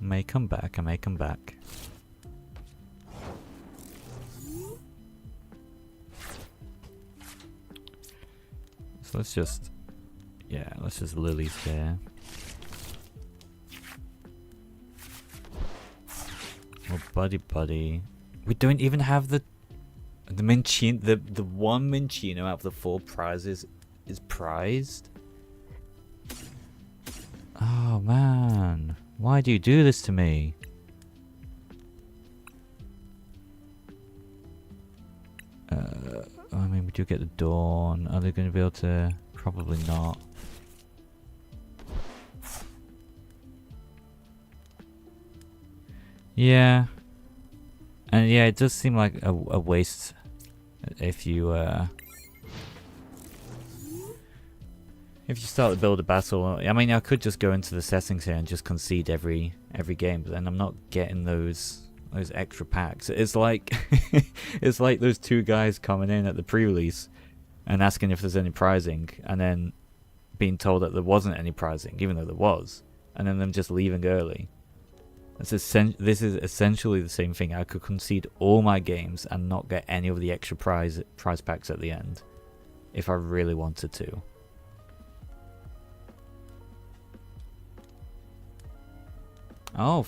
I may come back. I may come back. So let's just lilies there. Oh, buddy. We don't even have the Minccino. The one Minccino out of the 4 prizes is prized. Oh man, why do you do this to me? I mean, we do get the Dawn. Are they going to be able to? Probably not. Yeah. And yeah, it does seem like a waste if you start to build a battle. I mean, I could just go into the settings here and just concede every game, but then I'm not getting those extra packs. It's like it's like those 2 guys coming in at the pre-release and asking if there's any prizing, and then being told that there wasn't any prizing, even though there was, and then them just leaving early. This is essentially the same thing. I could concede all my games and not get any of the extra prize packs at the end, if I really wanted to. Oh,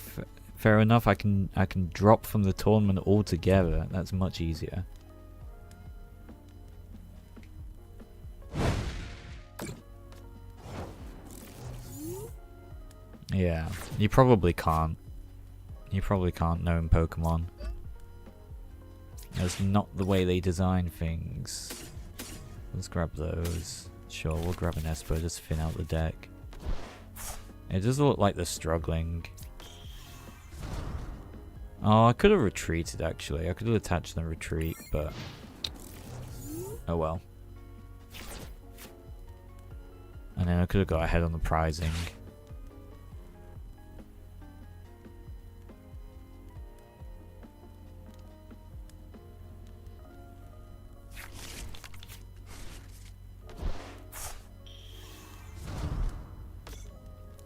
fair enough. I can drop from the tournament altogether. That's much easier. Yeah, you probably can't. You probably can't know in Pokemon. That's not the way they design things. Let's grab those. Sure, we'll grab an Esper, just thin out the deck. It does look like they're struggling. Oh, I could have retreated actually. I could have attached and retreat, but oh well. And then I could have got ahead on the prizing.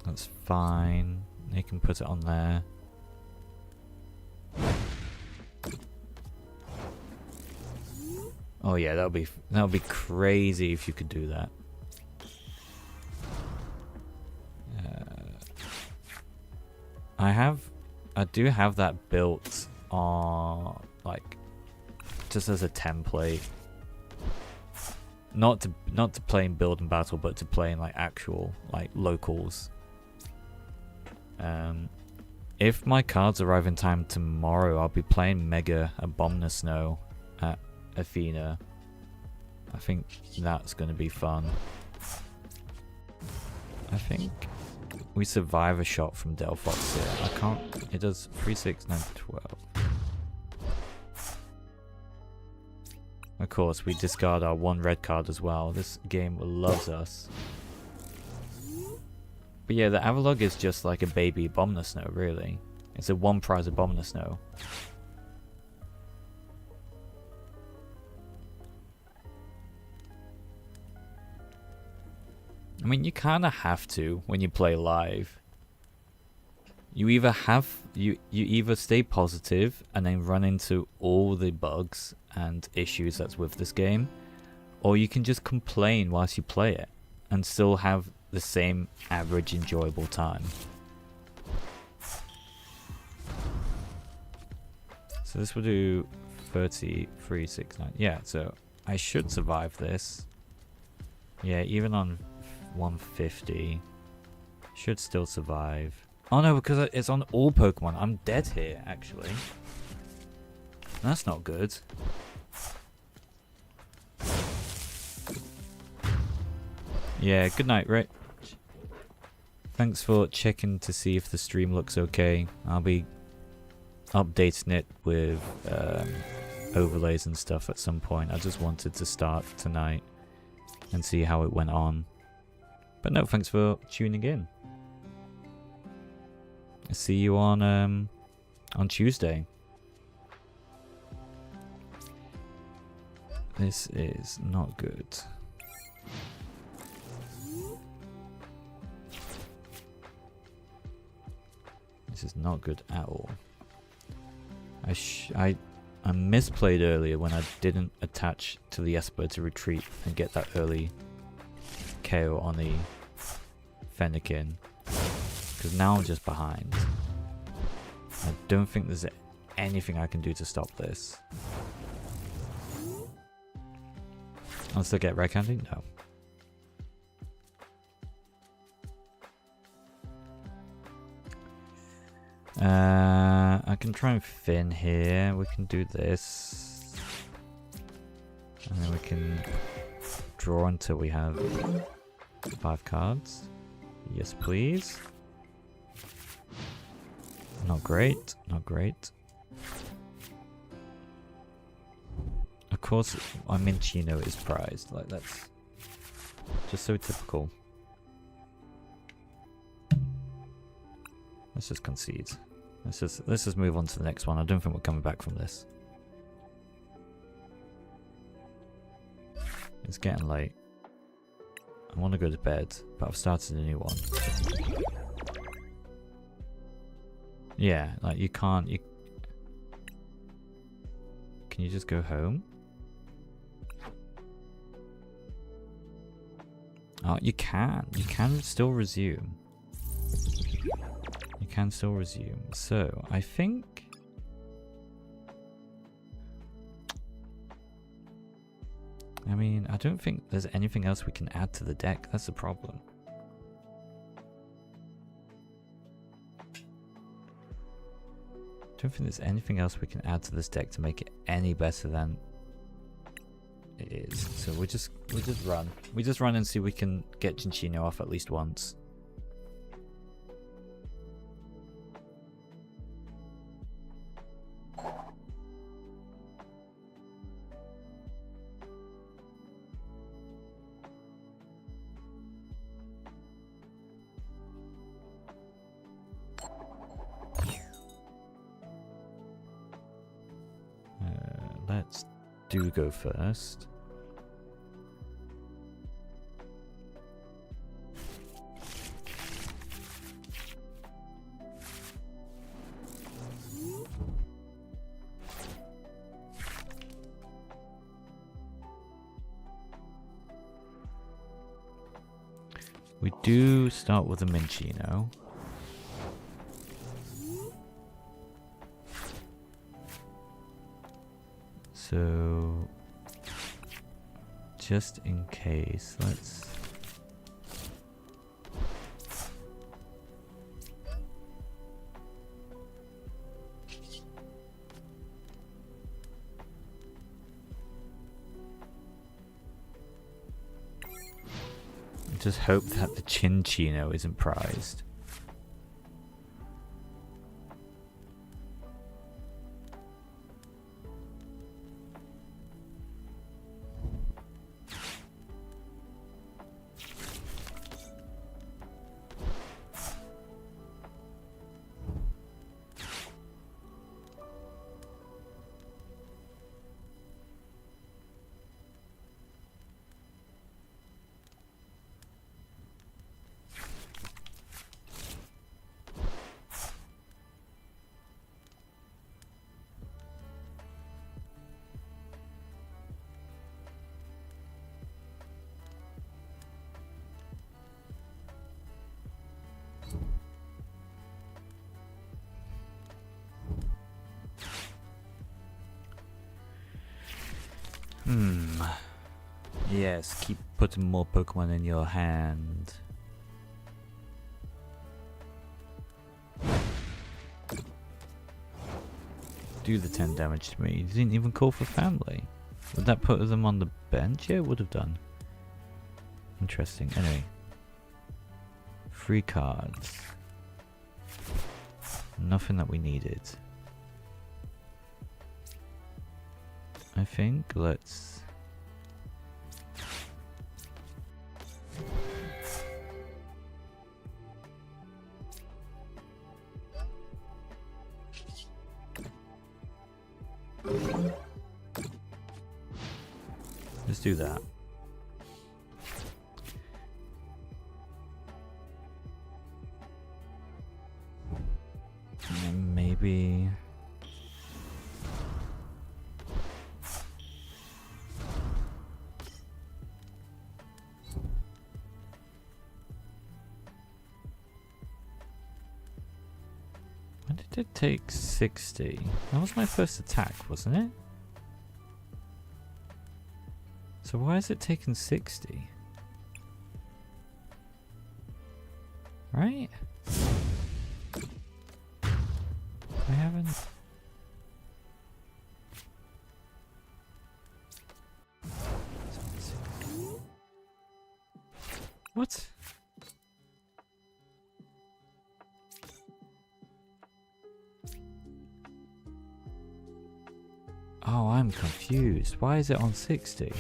That's fine. You can put it on there. Oh yeah, that would be crazy if you could do that. I do have that built on, like, just as a template. Not to play in build and battle, but to play in like actual like locals. If my cards arrive in time tomorrow, I'll be playing Mega Abomasnow at Athena. I think that's going to be fun. I think we survive a shot from Delphox here. I can't. It does 3, 6, 9, 12. Of course, we discard our 1 red card as well. This game loves us. But yeah, the Avalugg is just like a baby Abomasnow, really. It's a 1 prize Abomasnow. I mean, you kind of have to when you play live. You either stay positive and then run into all the bugs and issues that's with this game, or you can just complain whilst you play it and still have the same average enjoyable time. So this will do 3369. Yeah, so I should survive this. Yeah, even on 150, should still survive. Oh no, because it's on all Pokemon. I'm dead here, actually. That's not good. Yeah, good night, Rich. Thanks for checking to see if the stream looks okay. I'll be updating it with overlays and stuff at some point. I just wanted to start tonight and see how it went on. But no, thanks for tuning in. I'll see you on Tuesday. This is not good. This is not good at all. I misplayed earlier when I didn't attach to the Esper to retreat and get that early KO on the Fennekin. Because now I'm just behind. I don't think there's anything I can do to stop this. I'll still get Red Candy? No. I can try and Finn here. We can do this. And then we can draw until we have 5 cards. Yes, please. Not great. Not great. Of course, our Minccino is prized. Like, that's just so typical. Let's just concede. Let's just move on to the next one. I don't think we're coming back from this. It's getting late. I want to go to bed, but I've started a new one. Yeah, like you can't. Can you just go home? Oh, you can. You can still resume. You can still resume. So, I think... I mean, I don't think there's anything else we can add to the deck. That's the problem. I don't think there's anything else we can add to this deck to make it any better than it is. So we just run. We just run and see if we can get Cinccino off at least once. Let's go first. We do start with a Minccino. So, just in case, let's... just hope that the Cinccino isn't prized. Yes, keep putting more Pokemon in your hand. Do the 10 damage to me. You didn't even call for family. Would that put them on the bench? Yeah, it would have done. Interesting. Anyway. Free cards. Nothing that we needed. I think let's... Let's do that. And maybe... When did it take 60? That was my first attack, wasn't it? So why is it taking 60? Right? I haven't... What? Oh, I'm confused. Why is it on 60?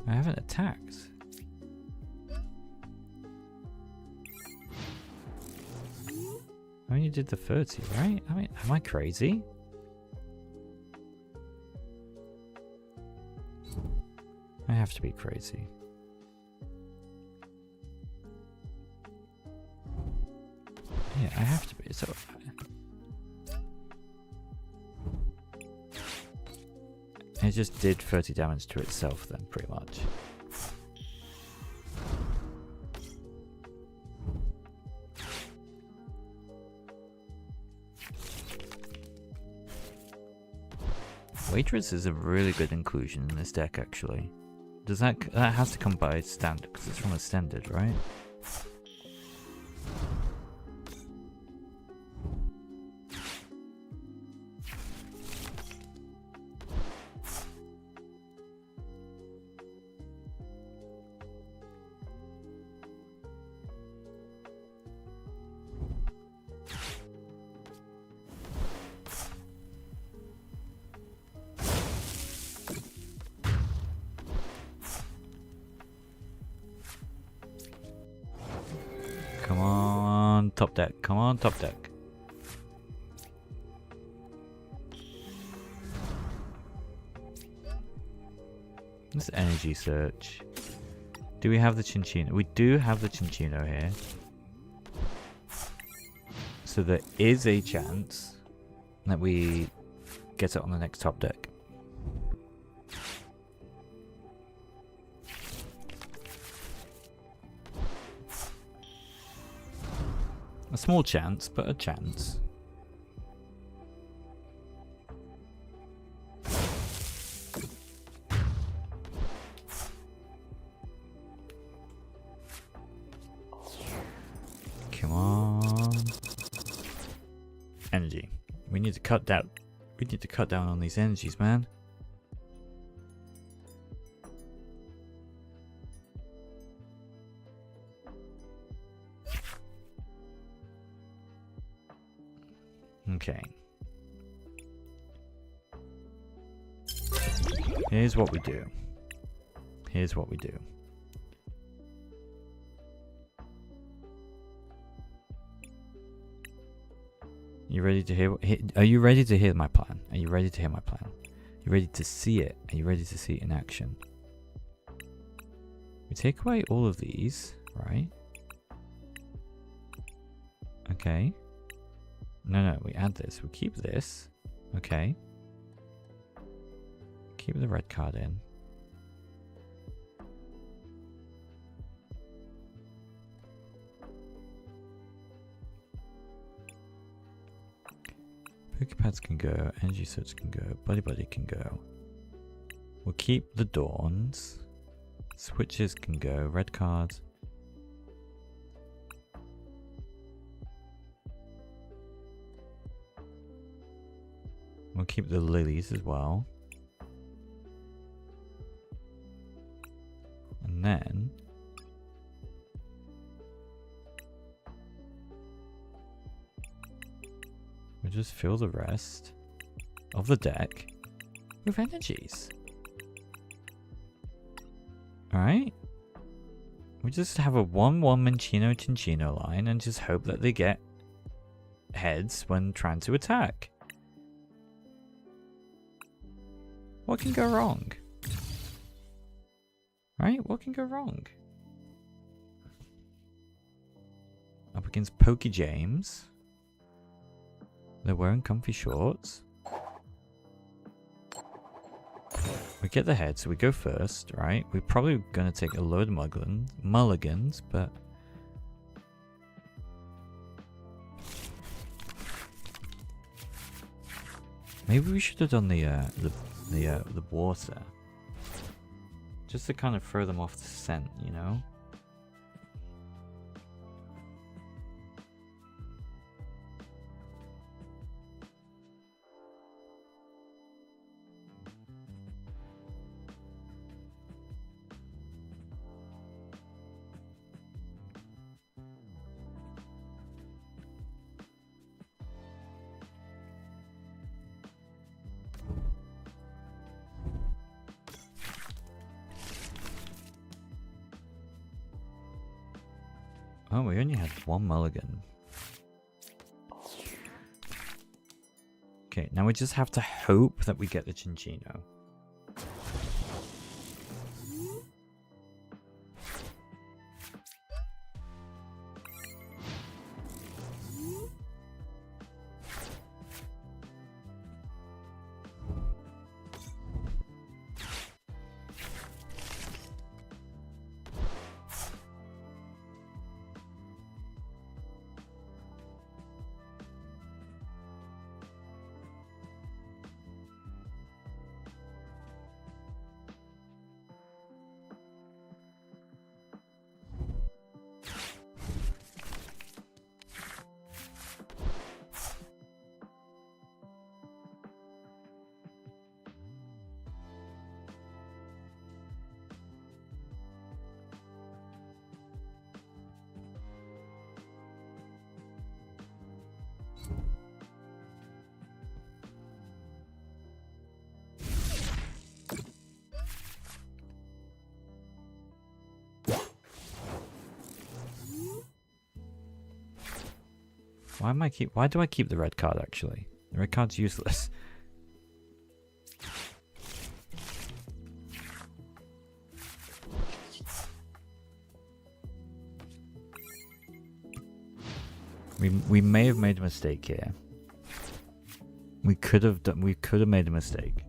I haven't attacked. I only did the 30, right? I mean, am I crazy? I have to be crazy. Yeah, I have to be. So... It just did 30 damage to itself then, pretty much. Waitress is a really good inclusion in this deck, actually. Does that has to come by standard, because it's from a standard, right? Come on, top deck. Come on, top deck. This energy search. Do we have the Cinccino? We do have the Cinccino here. So there is a chance that we get it on the next top deck. A small chance, but a chance. Come on. Energy. We need to cut down. We need to cut down on these energies, man. Okay. Here's what we do. Here's what we do. You ready to hear? Are you ready to hear my plan? Are you ready to hear my plan? You ready to see it? Are you ready to see it in action? We take away all of these, right? Okay. No, we add this. We keep this. Okay. Keep the red card in. Pokepads can go, Energy Search can go, Buddy can go. We'll keep the Dawns. Switches can go, red cards. We'll keep the Lilies as well. And then we'll just fill the rest of the deck with energies. Alright? We just have a 1-1 Minccino Cinccino line and just hope that they get heads when trying to attack. What can go wrong? Right? What can go wrong? Up against Pokey James. They're wearing comfy shorts. We get the head, so we go first, right? We're probably going to take a load of mulligans, but... maybe we should have done the water. Just to kind of throw them off the scent, you know? Oh, we only had one mulligan. Okay, now we just have to hope that we get the Cinccino. Why do I keep the red card actually? The red card's useless. We may have made a mistake here. We could have made a mistake.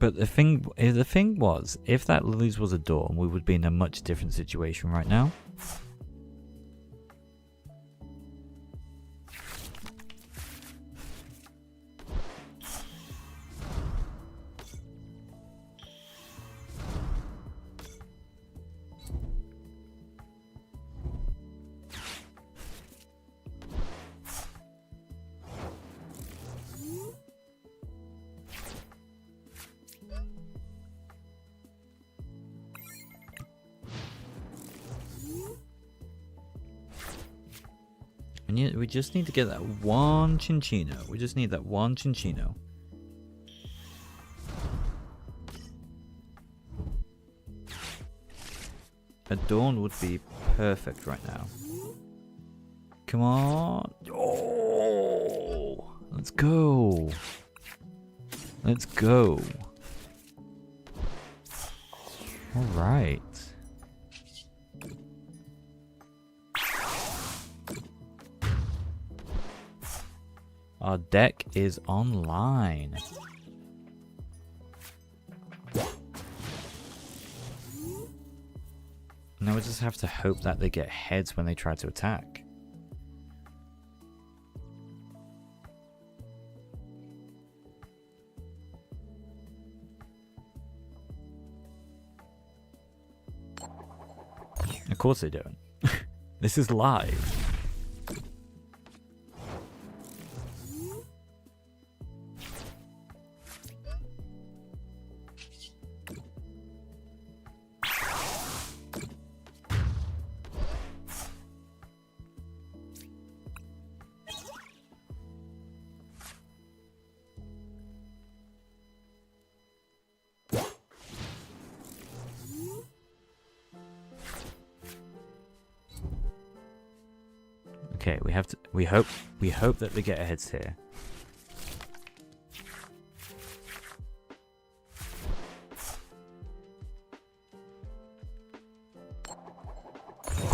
But the thing was, if that Lilies was a Dawn, we would be in a much different situation right now. And yet we just need to get that one Cinccino. We just need that one Cinccino. A Dawn would be perfect right now. Come on. Oh! Let's go. Let's go. Alright. Our deck is online. Now we just have to hope that they get heads when they try to attack. Of course they don't. This is live. Okay, we have to. We hope that they get heads here.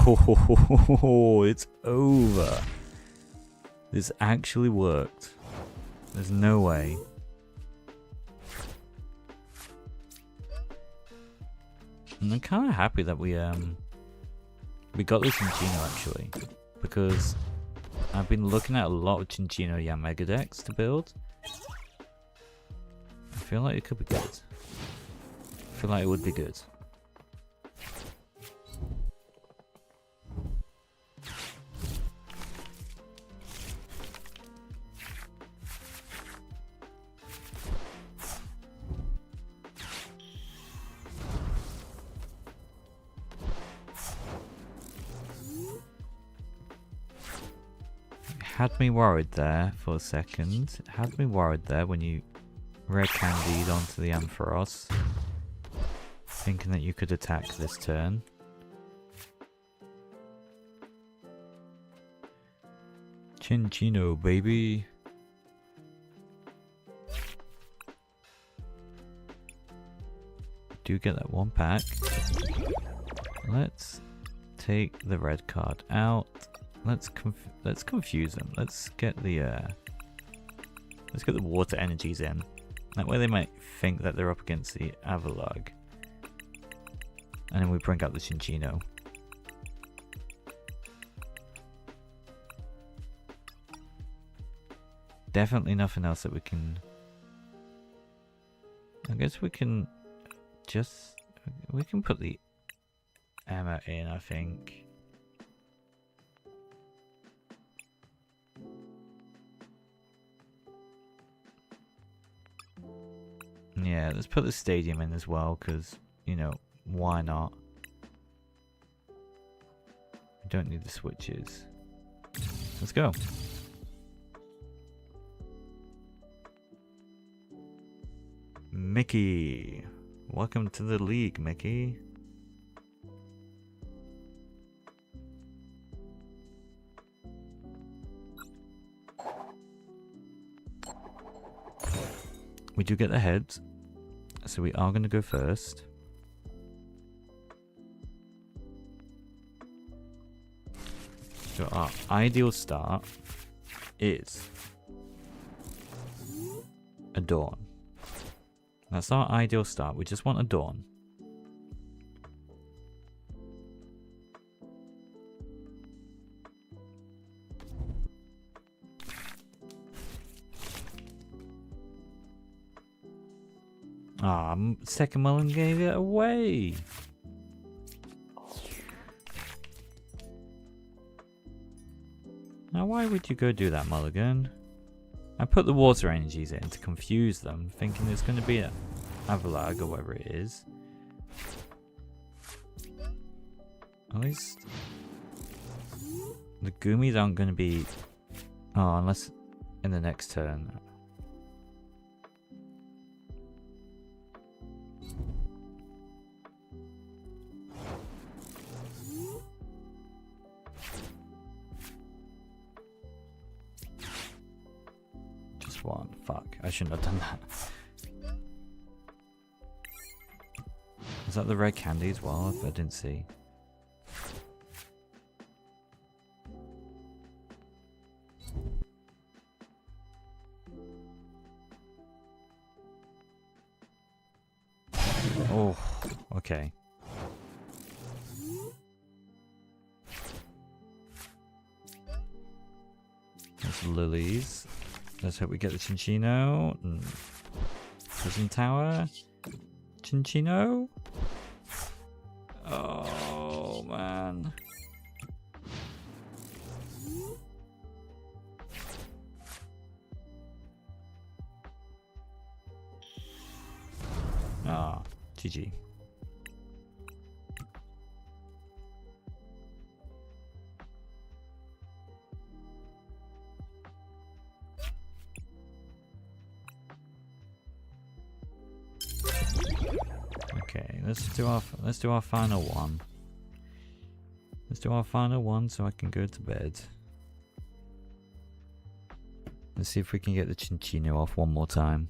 Oh, it's over. This actually worked. There's no way. And I'm kind of happy that we got this Chinchino actually, because I've been looking at a lot of Chinchino Yanmega decks to build. I feel like it could be good. I feel like it would be good. Had me worried there for a second. Had me worried there when you red candied onto the Ampharos, thinking that you could attack this turn. Chinchino, baby. Do get that one pack. Let's take the red card out. Let's confuse them. Let's get the water energies in. That way they might think that they're up against the Avalugg. And then we bring up the Chinchino. Definitely nothing else that we can... I guess we can just... We can put the Emma in, I think. Yeah, let's put the stadium in as well, because, you know, why not? We don't need the switches. Let's go. Mickey. Welcome to the league, Mickey. We do get the heads, so we are going to go first. So our ideal start is a Dawn. That's our ideal start. We just want a Dawn. Ah, second Mullen gave it away. Now why would you go do that, Mulligan? I put the water energies in to confuse them, thinking there's going to be an Avalugg or whatever it is. At least the Goomies aren't going to be... Oh, unless in the next turn. One. Fuck, I shouldn't have done that. Is that the red candy as well? If I didn't see. Oh, okay. There's lilies. Let's hope we get the Cinccino. Prison tower. Cinccino. Oh man. Ah, GG. Okay, let's do our final one. Let's do our final one so I can go to bed. Let's see if we can get the Cinccino off one more time.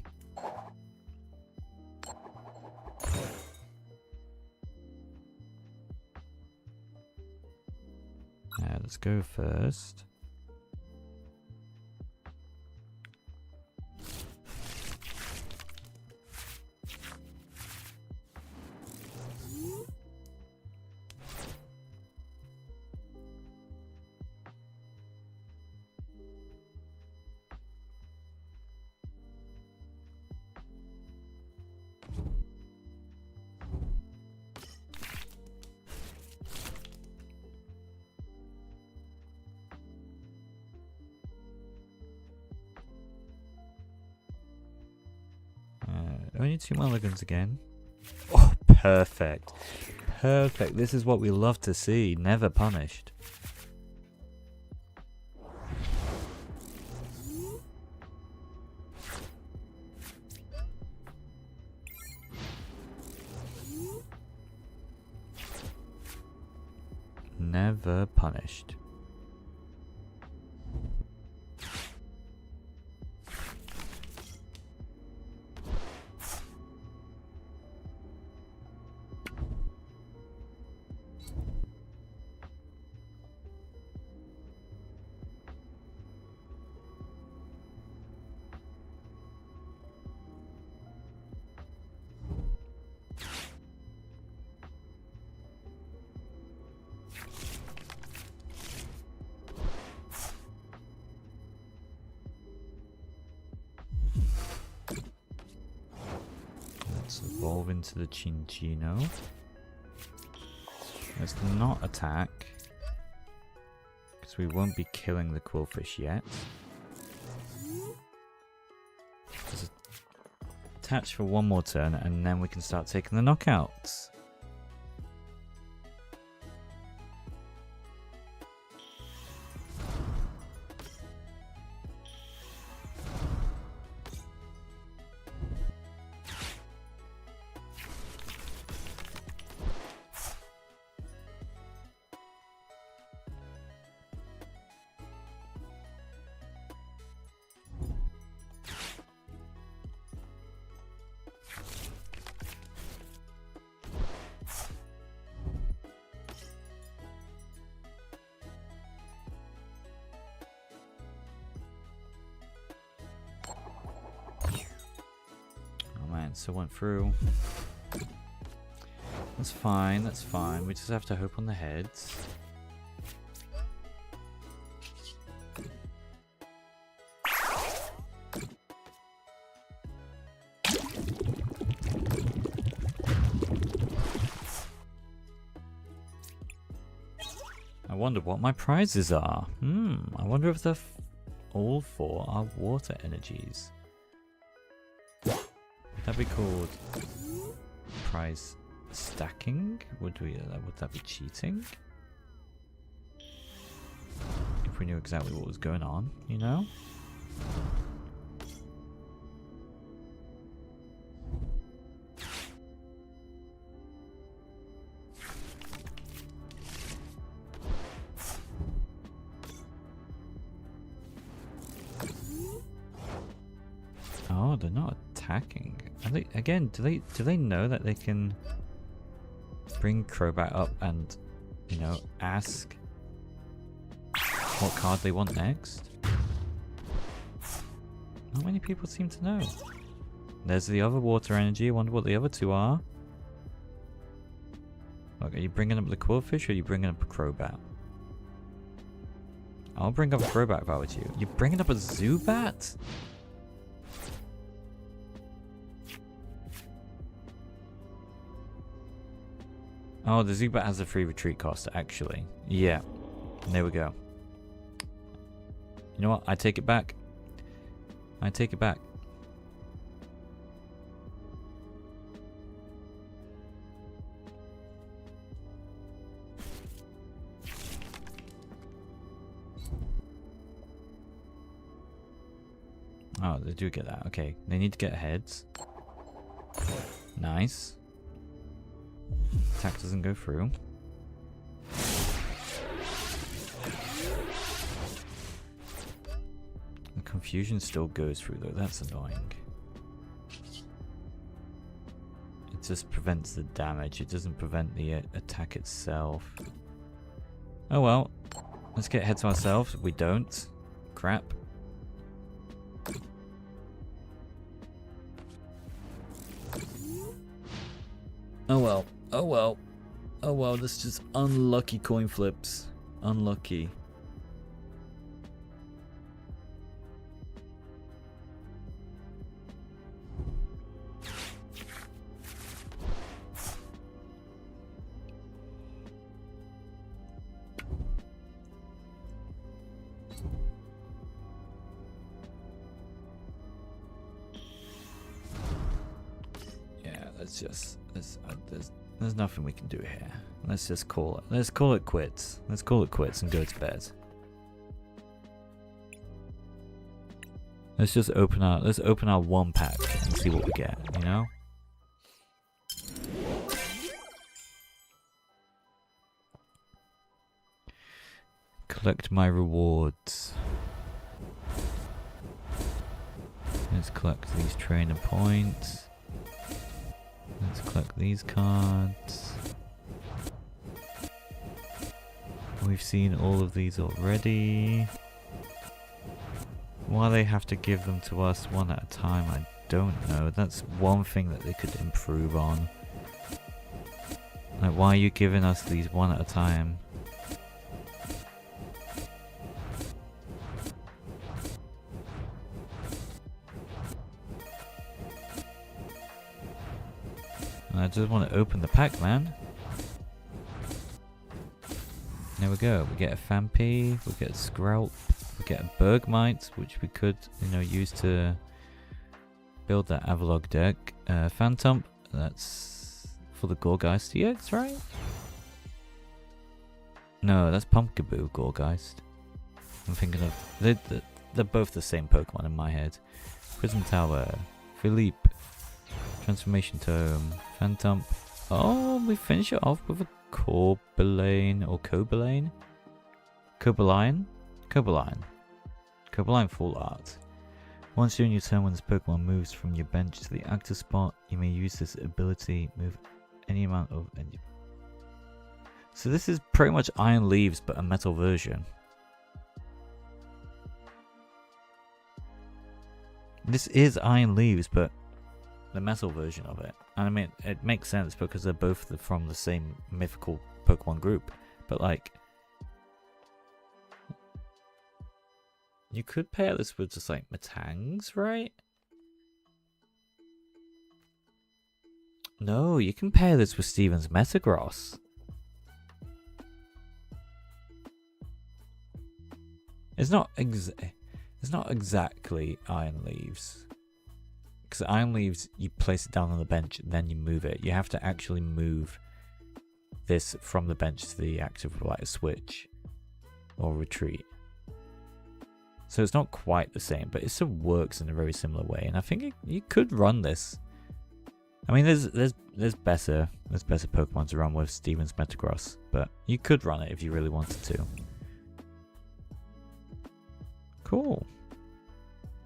Let's go first. Only 2 mulligans again. Oh, perfect. Perfect. This is what we love to see. Never punished. Never punished. Evolve into the Cinccino. Let's not attack, because we won't be killing the Qwilfish yet. Just attach for one more turn, and then we can start taking the knockouts. So went through. That's fine, that's fine. We just have to hope on the heads. I wonder what my prizes are. I wonder if they're all 4 are water energies. That'd be called prize stacking. Would that be cheating? If we knew exactly what was going on, you know? Oh, they're not attacking. Are they, again, do they know that they can bring Crobat up and, you know, ask what card they want next? Not many people seem to know. There's the other water energy. I wonder what the other 2 are. Look, are you bringing up the Qwilfish or are you bringing up a Crobat? I'll bring up a throwback if I were you. You're bringing up a Zubat? Oh, the Zubat has a free retreat cost, actually. Yeah. There we go. You know what? I take it back. I take it back. Oh, they do get that. Okay, they need to get heads. Nice. Attack doesn't go through. The confusion still goes through though, that's annoying. It just prevents the damage, it doesn't prevent the attack itself. Oh well, let's get ahead to ourselves. We don't. Crap. Oh well, oh well, oh well, that's just unlucky coin flips. Unlucky. Yeah, let's just, there's nothing we can do here. Let's just call it. Let's call it quits. Let's call it quits and go to bed. Let's just open our one pack and see what we get, you know? Collect my rewards. Let's collect these trainer points. Let's collect these cards. We've seen all of these already. Why they have to give them to us one at a time, I don't know. That's one thing that they could improve on. Like, why are you giving us these one at a time? I just want to open the pack, man. There we go. We get a Fampi, we get a Skrelp, we get a Bergmite, which we could, you know, use to build that Avalog deck. Phantom, that's for the Gorgeist EX, right? No, that's Pumpkaboo Gorgeist. I'm thinking of... They're both the same Pokemon in my head. Prism Tower, Philippe, Transformation Tome, Phantom. Oh, we finish it off with a Corbelane or Cobelane? Cobalion? Cobalion. Cobalion Full Art. Once during your turn, when this Pokemon moves from your bench to the active spot, you may use this ability, move any amount of... So this is pretty much Iron Leaves, but a metal version. This is Iron Leaves, but the metal version of it. And I mean, it makes sense because they're both from the same mythical Pokemon group. But like, you could pair this with just like Matangs, right? No, you can pair this with Steven's Metagross. It's not exactly Iron Leaves. Because Iron Leaves, you place it down on the bench, and then you move it. You have to actually move this from the bench to the active, like a switch or retreat. So it's not quite the same, but it still works in a very similar way. And I think you could run this. I mean, there's better Pokemon to run with Steven's Metagross, but you could run it if you really wanted to. Cool.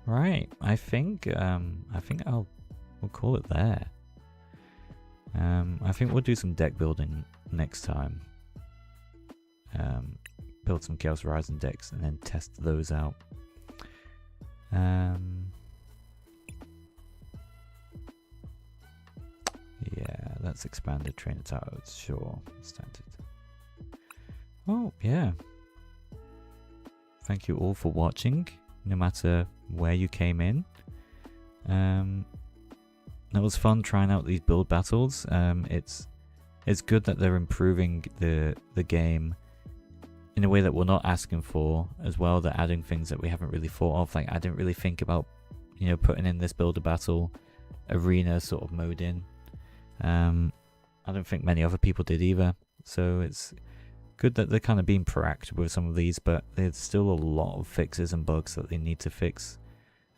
Right, I think we'll call it there. I think we'll do some deck building next time. Build some Chaos Horizon decks and then test those out. Yeah, that's expanded trainer towers, sure, standard. Oh yeah. thank you all for watching, no matter where you came in. That was fun trying out these build battles. It's good that they're improving the game in a way that we're not asking for as well. They're adding things that we haven't really thought of. Like, I didn't really think about, you know, putting in this builder battle arena sort of mode in. I don't think many other people did either. So it's good that they're kind of being proactive with some of these, but there's still a lot of fixes and bugs that they need to fix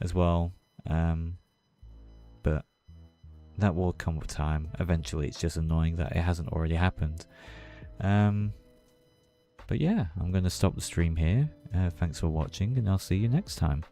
as well. But that will come with time. Eventually, it's just annoying that it hasn't already happened. But yeah, I'm going to stop the stream here. Thanks for watching, and I'll see you next time.